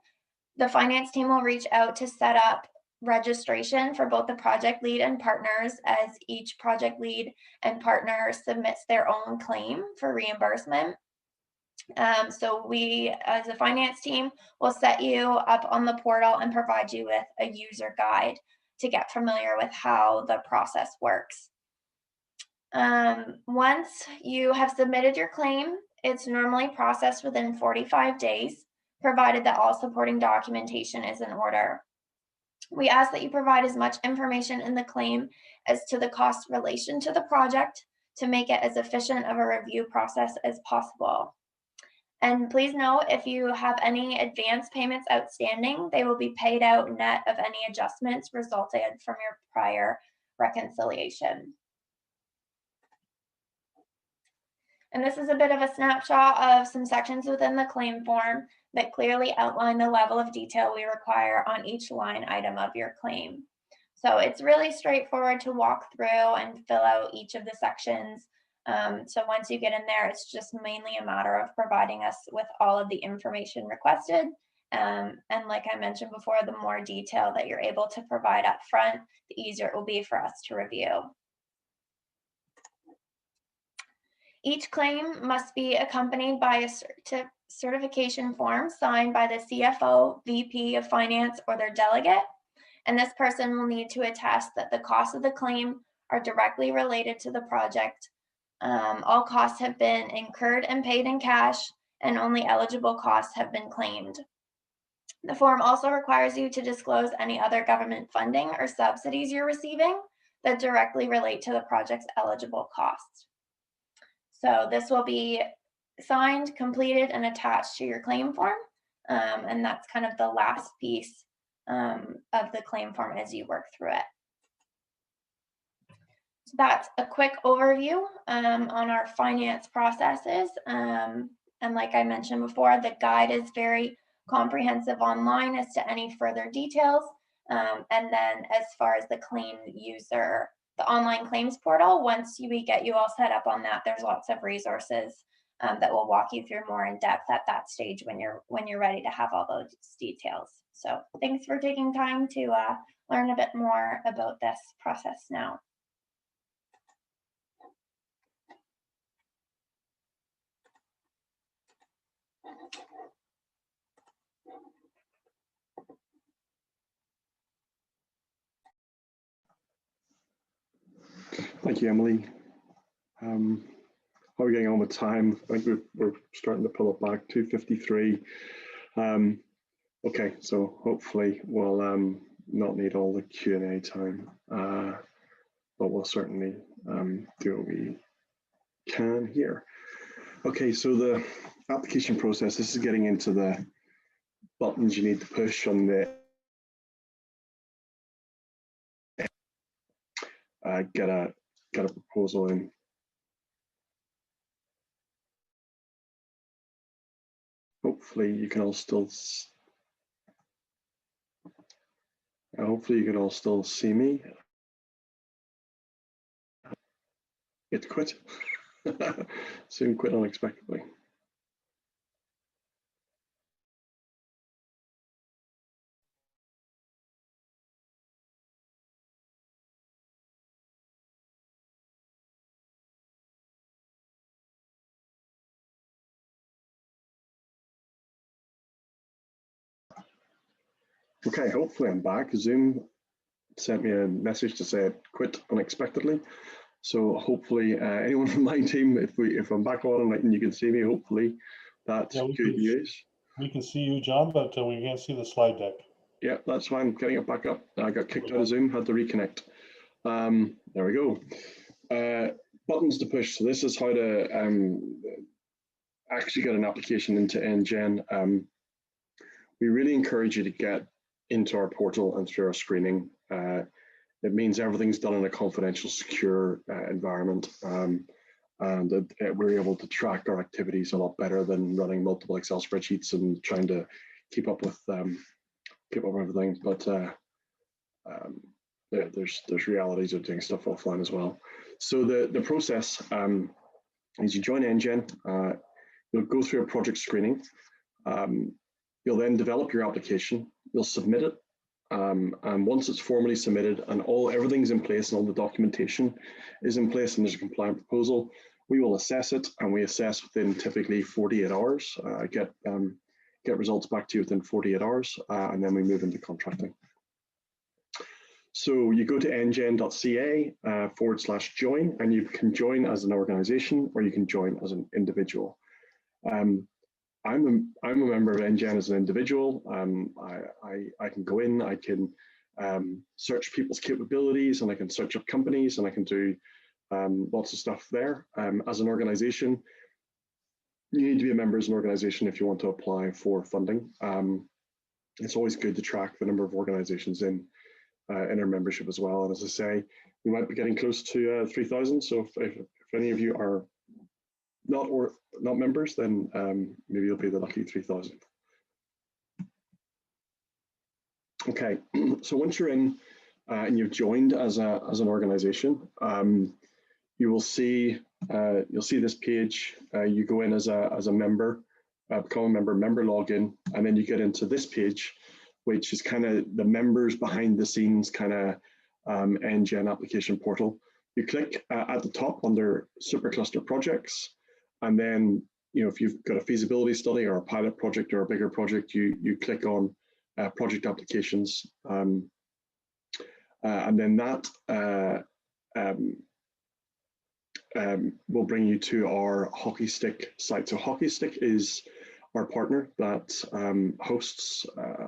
the finance team will reach out to set up registration for both the project lead and partners, as each project lead and partner submits their own claim for reimbursement. So we, as a finance team, will set you up on the portal and provide you with a user guide to get familiar with how the process works. Once you have submitted your claim, it's normally processed within 45 days, provided that all supporting documentation is in order. We ask that you provide as much information in the claim as to the cost relation to the project to make it as efficient of a review process as possible. And please note, if you have any advance payments outstanding, they will be paid out net of any adjustments resulted from your prior reconciliation. And this is a bit of a snapshot of some sections within the claim form that clearly outline the level of detail we require on each line item of your claim. So it's really straightforward to walk through and fill out each of the sections. So once you get in there, it's just mainly a matter of providing us with all of the information requested. And like I mentioned before, the more detail that you're able to provide up front, the easier it will be for us to review. Each claim must be accompanied by a certification form signed by the CFO, VP of Finance, or their delegate. And this person will need to attest that the costs of the claim are directly related to the project. All costs have been incurred and paid in cash, and only eligible costs have been claimed. The form also requires you to disclose any other government funding or subsidies you're receiving that directly relate to the project's eligible costs. So this will be signed, completed, and attached to your claim form. And that's kind of the last piece of the claim form as you work through it. So that's a quick overview on our finance processes. And like I mentioned before, the guide is very comprehensive online as to any further details. And then as far as the claim user, the online claims portal, once we get you all set up on that, there's lots of resources that will walk you through more in depth at that stage when you're ready to have all those details. So thanks for taking time to learn a bit more about this process now. Thank you, Emily. How are we getting on with time? I think we're starting to pull it back, 2:53. Okay, so hopefully we'll not need all the Q&A time, but we'll certainly do what we can here. Okay, so the application process, this is getting into the buttons you need to push on the get a proposal in. Hopefully you can all still see me. It quit. Zoom quit unexpectedly. Okay, hopefully I'm back. Zoom sent me a message to say it quit unexpectedly. So hopefully anyone from my team, if I'm back on and you can see me, hopefully that's good news. We can see you, John, but we can't see the slide deck. Yeah, that's fine. Getting it back up. I got kicked out of Zoom, had to reconnect. There we go. Buttons to push. So this is how to actually get an application into NGen. We really encourage you to get into our portal and through our screening. It means everything's done in a confidential, secure environment, and that we're able to track our activities a lot better than running multiple Excel spreadsheets and trying to keep up with keep up with everything, but there's realities of doing stuff offline as well. So the process is you join NGen, you'll go through a project screening, you'll then develop your application, you'll submit it, and once it's formally submitted and everything's in place and all the documentation is in place and there's a compliant proposal, we will assess it, and we assess within typically 48 hours, get results back to you within 48 hours, and then we move into contracting. So you go to ngen.ca /join, and you can join as an organization or you can join as an individual. I'm a member of NGen as an individual. I can go in, I can search people's capabilities, and I can search up companies, and I can do lots of stuff there. As an organization, you need to be a member as an organization if you want to apply for funding. It's always good to track the number of organizations in our membership as well. And as I say, we might be getting close to 3,000. So if any of you are not members, then maybe you'll be the lucky 3,000. Okay, so once you're in and you've joined as an organization, you will see you'll see this page. You go in as a member, become a member login, and then you get into this page, which is kind of the members behind the scenes kind of NGen application portal. You click at the top under supercluster projects, and then if you've got a feasibility study or a pilot project or a bigger project, you click on project applications, and then that will bring you to our Hockey Stick site. So Hockey Stick is our partner that hosts,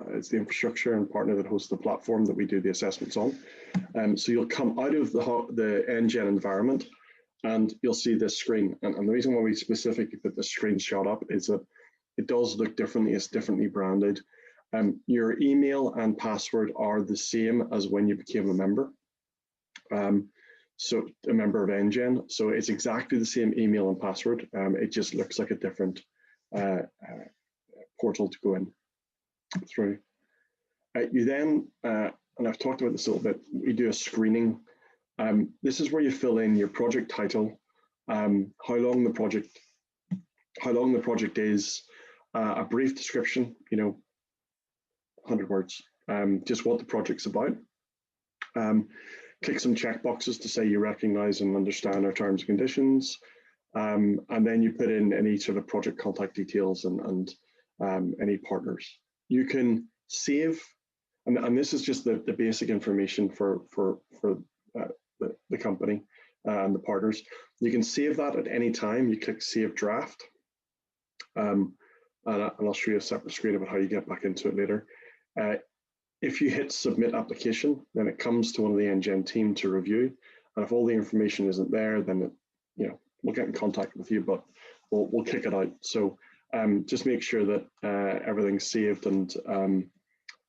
it's the infrastructure and partner that hosts the platform that we do the assessments on. So you'll come out of the NGen environment and you'll see this screen. And the reason why we specifically put this screenshot up is that it does look differently, it's differently branded. Your email and password are the same as when you became a member. So a member of NGen. So it's exactly the same email and password. It just looks like a different portal to go in through. You then, and I've talked about this a little bit, we do a screening. This is where you fill in your project title, how long the project is, a brief description, 100 words, just what the project's about. Click some check boxes to say you recognize and understand our terms and conditions. And then you put in any sort of project contact details and any partners. You can save, and this is just the basic information for the company and the partners. You can save that at any time. You click Save Draft. And I'll show you a separate screen about how you get back into it later. If you hit Submit Application, then it comes to one of the NGen team to review. And if all the information isn't there, then we'll get in contact with you, but we'll kick it out. So just make sure that everything's saved, and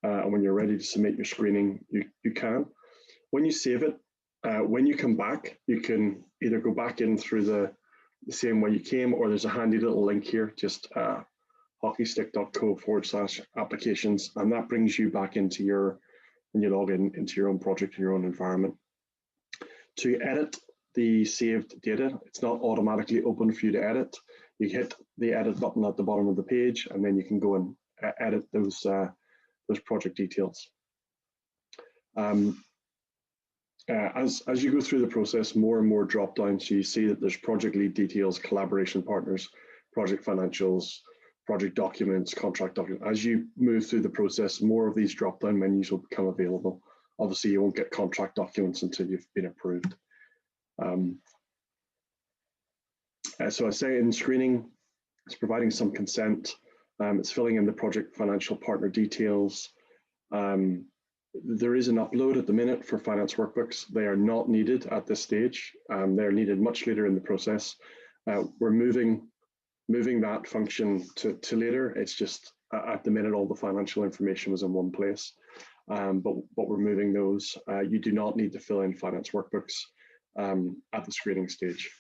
when you're ready to submit your screening, you can. When you save it, when you come back, you can either go back in through the same way you came, or there's a handy little link here, just hockeystick.co/applications, and that brings you back into when you log in into your own project in your own environment. To edit the saved data, it's not automatically open for you to edit. You hit the edit button at the bottom of the page, and then you can go and edit those project details. As you go through the process, more and more drop down, so you see that there's project lead details, collaboration partners, project financials, project documents, contract documents. As you move through the process, more of these drop down menus will become available. Obviously, you won't get contract documents until you've been approved. So I say in screening, it's providing some consent. It's filling in the project financial partner details. There is an upload at the minute for finance workbooks. They are not needed at this stage. They're needed much later in the process. We're moving that function to later. It's just at the minute all the financial information was in one place, but we're moving those. You do not need to fill in finance workbooks at the screening stage.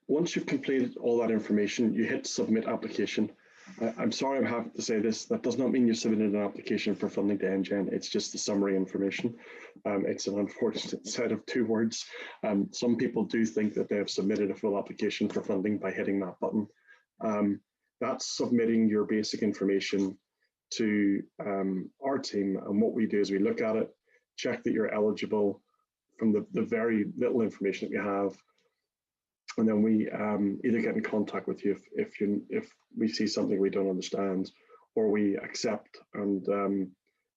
Once you've completed all that information, you hit submit application. I'm sorry I'm having to say this, that does not mean you submitted an application for funding to NGen, it's just the summary information. It's an unfortunate set of 2 words. Some people do think that they have submitted a full application for funding by hitting that button. That's submitting your basic information to our team, and what we do is we look at it, check that you're eligible from the very little information that you have, and then we either get in contact with you if we see something we don't understand, or we accept and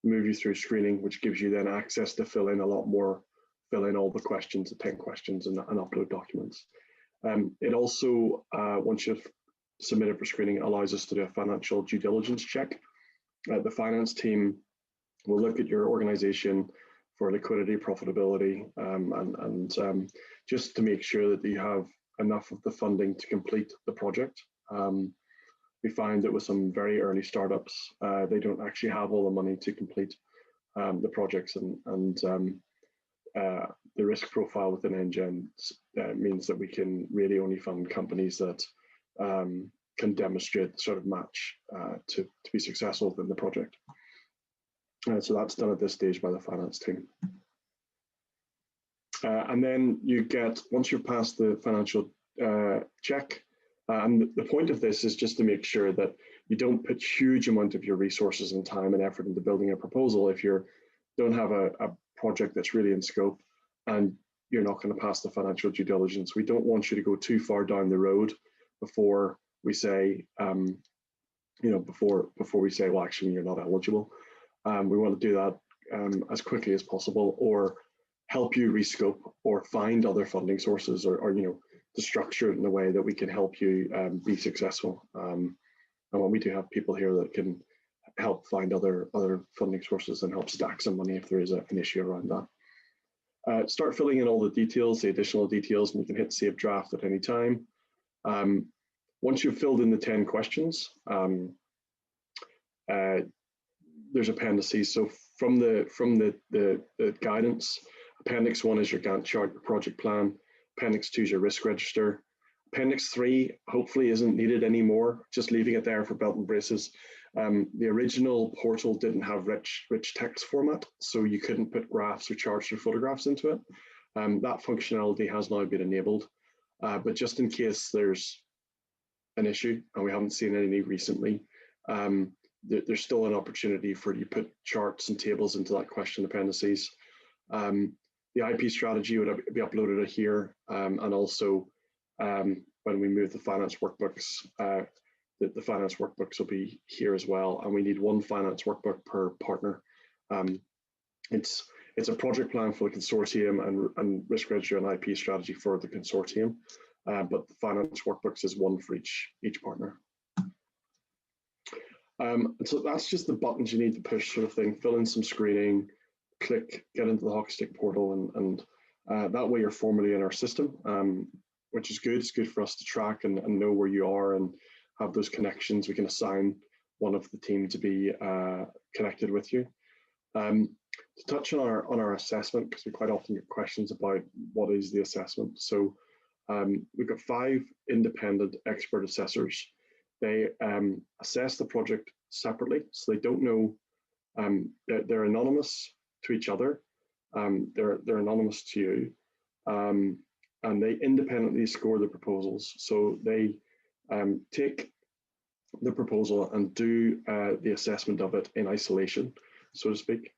move you through screening, which gives you then access to fill in all the questions, the 10 questions, and upload documents. It also, once you've submitted for screening, allows us to do a financial due diligence check. The finance team will look at your organization for liquidity, profitability, and just to make sure that you have enough of the funding to complete the project. We find that with some very early startups, they don't actually have all the money to complete the projects, and the risk profile within NGen means that we can really only fund companies that can demonstrate the sort of match to be successful within the project. So that's done at this stage by the finance team. And then you get, once you've passed the financial check, and the point of this is just to make sure that you don't put huge amount of your resources and time and effort into building a proposal if you don't have a project that's really in scope and you're not going to pass the financial due diligence. We don't want you to go too far down the road before we say, before we say, well, actually, you're not eligible. We want to do that as quickly as possible, or help you rescope or find other funding sources, or to structure it in a way that we can help you be successful. And when we do have people here that can help find other funding sources and help stack some money if there is an issue around that. Start filling in all the details, the additional details, and you can hit save draft at any time. Once you've filled in the 10 questions, there's appendices. So from the guidance, Appendix 1 is your Gantt chart, your project plan. Appendix 2 is your risk register. Appendix 3 hopefully isn't needed anymore, just leaving it there for belt and braces. The original portal didn't have rich text format, so you couldn't put graphs or charts or photographs into it. That functionality has now been enabled, but just in case there's an issue, and we haven't seen any recently, there's still an opportunity for you to put charts and tables into that question appendices. The IP strategy would be uploaded here, and also when we move the finance workbooks, the finance workbooks will be here as well, and we need 1 finance workbook per partner. It's a project plan for the consortium and risk register and IP strategy for the consortium, but the finance workbooks is 1 for each partner. So that's just the buttons you need to push, sort of thing. Fill in some screening, click, get into the hockey stick portal, and that way you're formally in our system, which is good. It's good for us to track and know where you are and have those connections. We can assign one of the team to be connected with you. To touch on our assessment, because we quite often get questions about what is the assessment. So we've got 5 independent expert assessors. They assess the project separately, so they don't know, they're anonymous to each other, they're anonymous to you, and they independently score the proposals. So they take the proposal and do the assessment of it in isolation, so to speak.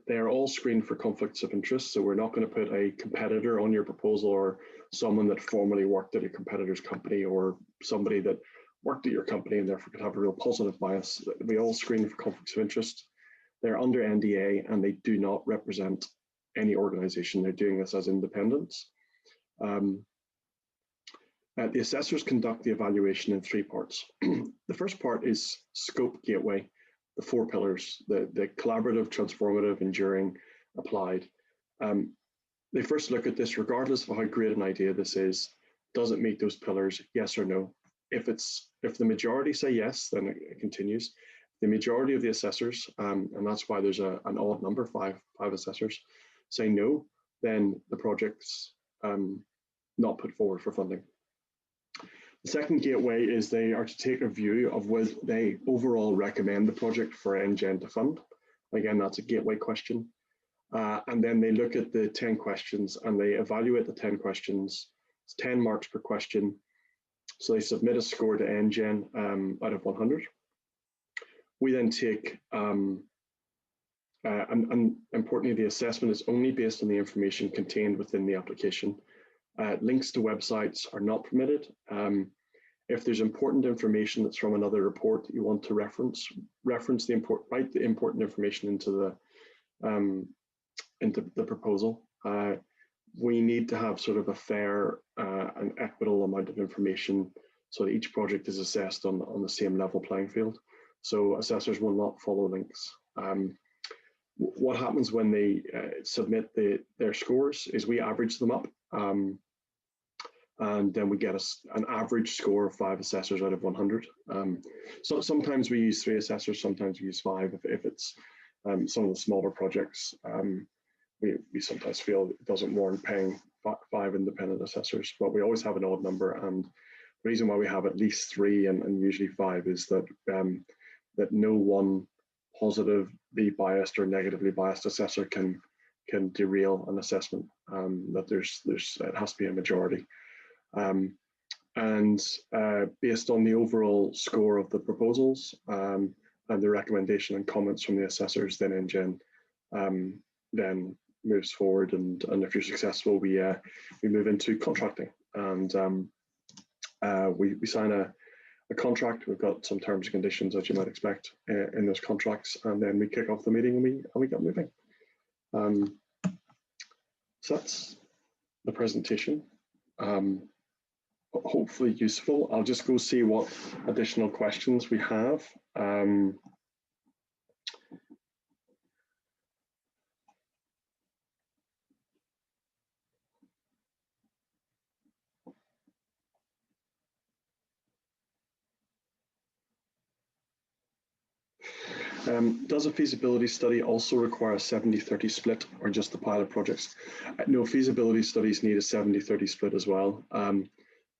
They are all screened for conflicts of interest, so we're not going to put a competitor on your proposal, or someone that formerly worked at a competitor's company, or somebody that worked at your company and therefore could have a real positive bias. We all screen for conflicts of interest. They're under NDA and they do not represent any organization. They're doing this as independents. The assessors conduct the evaluation in 3 parts. The first part is scope gateway, the 4 pillars, the collaborative, transformative, enduring, applied. They first look at this regardless of how great an idea this is. Does it meet those pillars, yes or no? If the majority say yes, then it continues. The majority of the assessors, and that's why there's an odd number, 5 assessors, say no, then the project's not put forward for funding. Second gateway is they are to take a view of whether they overall recommend the project for NGen to fund. Again, that's a gateway question. And then they look at the 10 questions and they evaluate the 10 questions. It's 10 marks per question. So they submit a score to NGen out of 100. We then take, and importantly, the assessment is only based on the information contained within the application. Links to websites are not permitted. If there's important information that's from another report that you want to reference write the important information into the proposal. We need to have sort of a fair and equitable amount of information so that each project is assessed on the same level playing field. So assessors will not follow links. What happens when they submit their scores is we average them up. And then we get an average score of 5 assessors out of 100. So sometimes we use 3 assessors, sometimes we use 5 if it's some of the smaller projects. We sometimes feel it doesn't warrant paying 5 independent assessors, but we always have an odd number. And the reason why we have at least 3 and usually 5 is that that no one positively biased or negatively biased assessor can derail an assessment. That it has to be a majority. Based on the overall score of the proposals and the recommendation and comments from the assessors, then NGen then moves forward, and if you're successful, we move into contracting, and we sign a contract. We've got some terms and conditions that you might expect in those contracts, and then we kick off the meeting and we get moving. So that's the presentation. Hopefully useful. I'll just go see what additional questions we have. Does a feasibility study also require a 70-30 split or just the pilot projects? No, feasibility studies need a 70-30 split as well.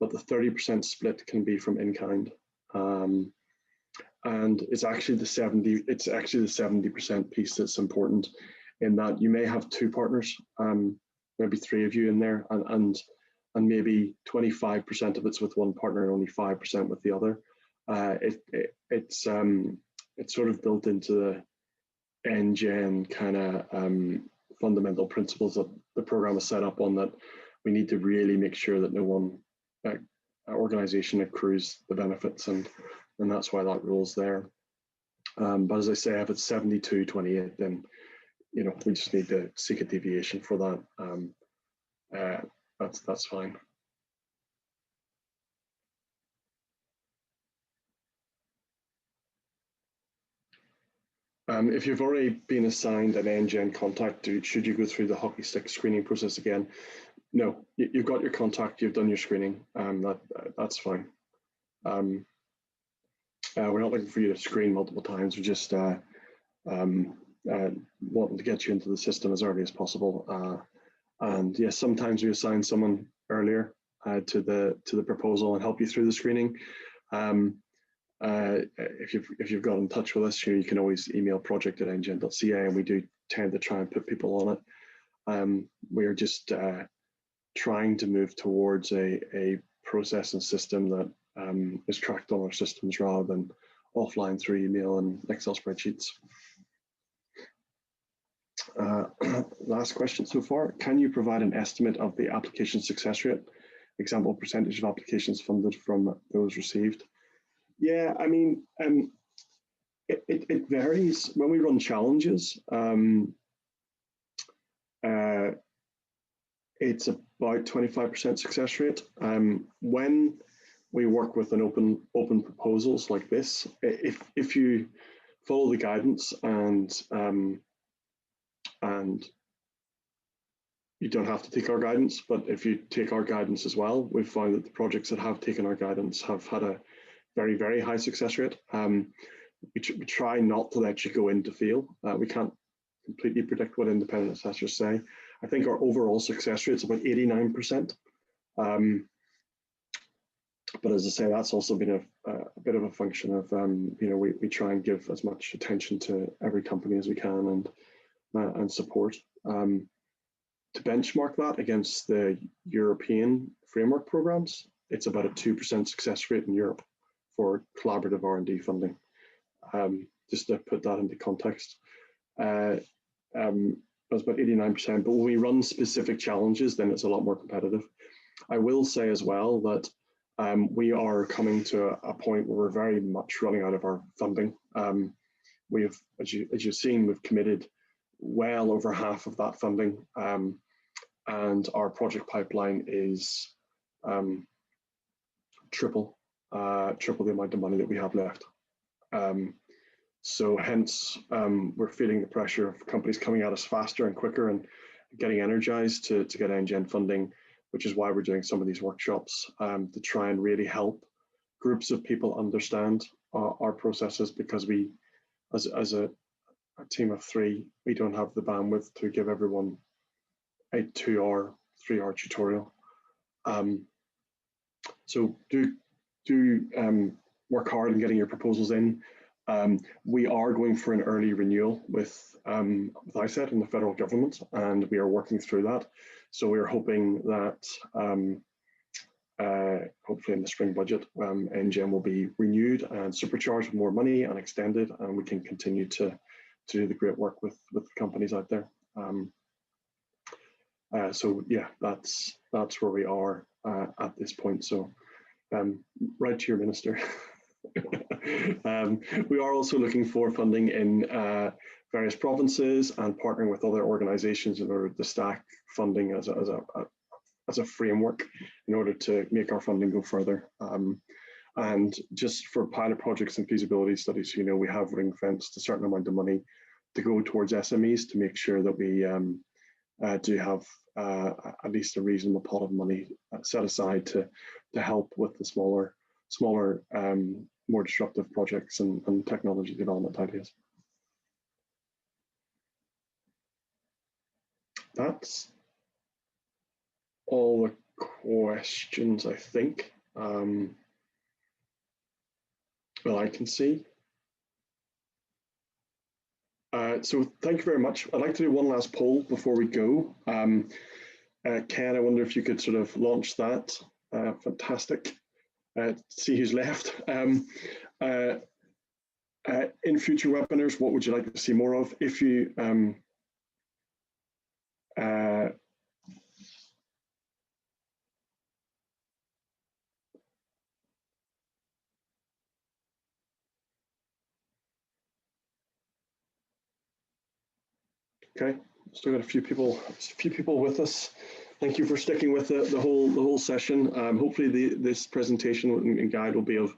But the 30% split can be from in-kind, and it's actually the 70% piece that's important, in that you may have 2 partners, maybe 3 of you in there, and maybe 25% of it's with one partner and only 5% with the other. It's sort of built into the NGen kind of fundamental principles that the program is set up on, that we need to really make sure that no one organization accrues the benefits, and that's why that rule's there. But as I say, if it's 72-28, then we just need to seek a deviation for that. That's fine. If you've already been assigned an NGen contact, should you go through the hockey stick screening process again? No, you've got your contact, you've done your screening, that's fine. We're not looking for you to screen multiple times. We're just wanting to get you into the system as early as possible. And yes, sometimes we assign someone earlier to the proposal and help you through the screening. If you've got in touch with us, you can always email project@ngen.ca, and we do tend to try and put people on it. We're just trying to move towards a process and system that is tracked on our systems rather than offline through email and Excel spreadsheets. Last question so far. Can you provide an estimate of the application success rate? Example, percentage of applications funded from those received? Yeah, I mean, it varies. When we run challenges, it's about 25% success rate. When we work with an open proposals like this, if you follow the guidance and you don't have to take our guidance, but if you take our guidance as well, we've found that the projects that have taken our guidance have had a very, very high success rate. We try not to let you go into fail. We can't completely predict what independent assessors say. I think our overall success rate is about 89%. But as I say, that's also been a bit of a function of, we try and give as much attention to every company as we can and support. To benchmark that against the European framework programs, it's about a 2% success rate in Europe for collaborative R&D funding. Just to put that into context, that's about 89%, but when we run specific challenges, then it's a lot more competitive. I will say as well that we are coming to a point where we're very much running out of our funding. We have, as you've seen, we've committed well over half of that funding, and our project pipeline is triple the amount of money that we have left. So hence, we're feeling the pressure of companies coming at us faster and quicker and getting energized to get NGen funding, which is why we're doing some of these workshops to try and really help groups of people understand our processes, because we, as a team of 3, we don't have the bandwidth to give everyone a 2-hour, 3-hour tutorial. So do work hard in getting your proposals in. We are going for an early renewal with ISET and the federal government, and we are working through that. So we're hoping that hopefully in the spring budget, NGen will be renewed and supercharged with more money and extended, and we can continue to do the great work with the companies out there. So yeah, that's where we are at this point. So right to your minister. We are also looking for funding in various provinces and partnering with other organizations in order to stack funding as a framework in order to make our funding go further. And just for pilot projects and feasibility studies, we have ring-fenced a certain amount of money to go towards SMEs to make sure that we do have at least a reasonable pot of money set aside to help with the smaller, more disruptive projects and technology development ideas. That's all the questions, I think. Well, I can see. So thank you very much. I'd like to do one last poll before we go. Ken, I wonder if you could sort of launch that. Fantastic. See who's left. In future webinars, what would you like to see more of? If you okay, still got a few people with us. Thank you for sticking with the whole session. Hopefully this presentation and guide will be of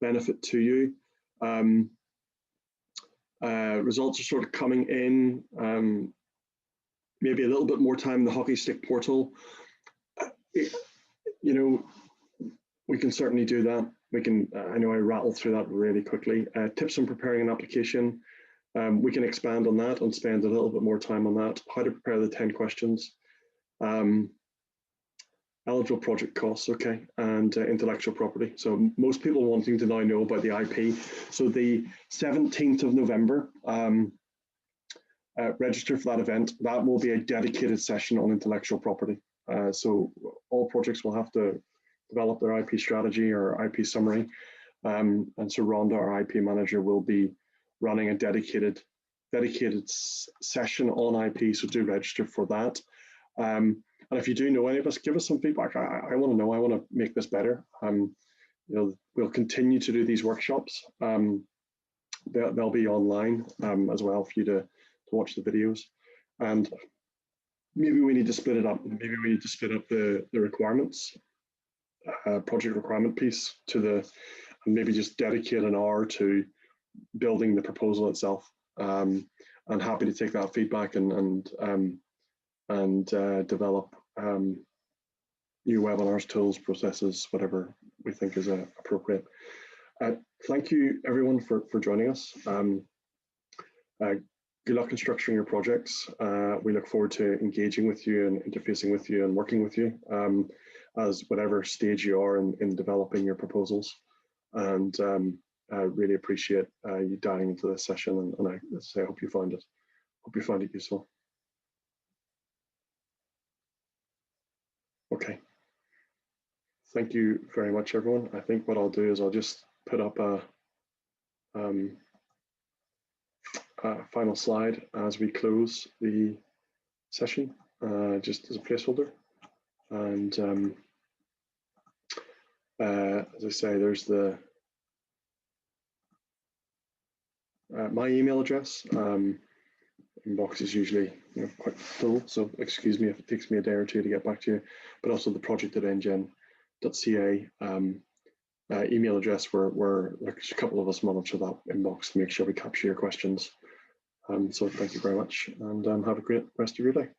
benefit to you. Results are sort of coming in. Maybe a little bit more time in the hockey stick portal. We can certainly do that. We can. I know I rattled through that really quickly. Tips on preparing an application. We can expand on that and spend a little bit more time on that. How to prepare the 10 questions. Eligible project costs, okay, and intellectual property. So most people wanting to now know about the IP. So the 17th of November, register for that event. That will be a dedicated session on intellectual property. So all projects will have to develop their IP strategy or IP summary. And so Rhonda, our IP manager, will be running a dedicated session on IP, so do register for that. And if you do know any of us, give us some feedback. I want to know. I want to make this better. We'll continue to do these workshops. They'll be online as well for you to watch the videos. And maybe we need to split it up. Maybe we need to split up the requirements, project requirement piece and maybe just dedicate an hour to building the proposal itself. I'm happy to take that feedback and develop new webinars, tools, processes, whatever we think is appropriate. Thank you everyone for joining us. Good luck in structuring your projects. We look forward to engaging with you and interfacing with you and working with you. as whatever stage you are in developing your proposals. And I really appreciate you diving into this session, and I hope you find it useful. Okay. Thank you very much, everyone. I think what I'll do is I'll just put up a final slide as we close the session, just as a placeholder. And as I say, there's the my email address. Inbox is usually quite full, so excuse me if it takes me a day or two to get back to you. But also the project@ngen.ca email address, where like a couple of us monitor that inbox to make sure we capture your questions. So thank you very much, and have a great rest of your day.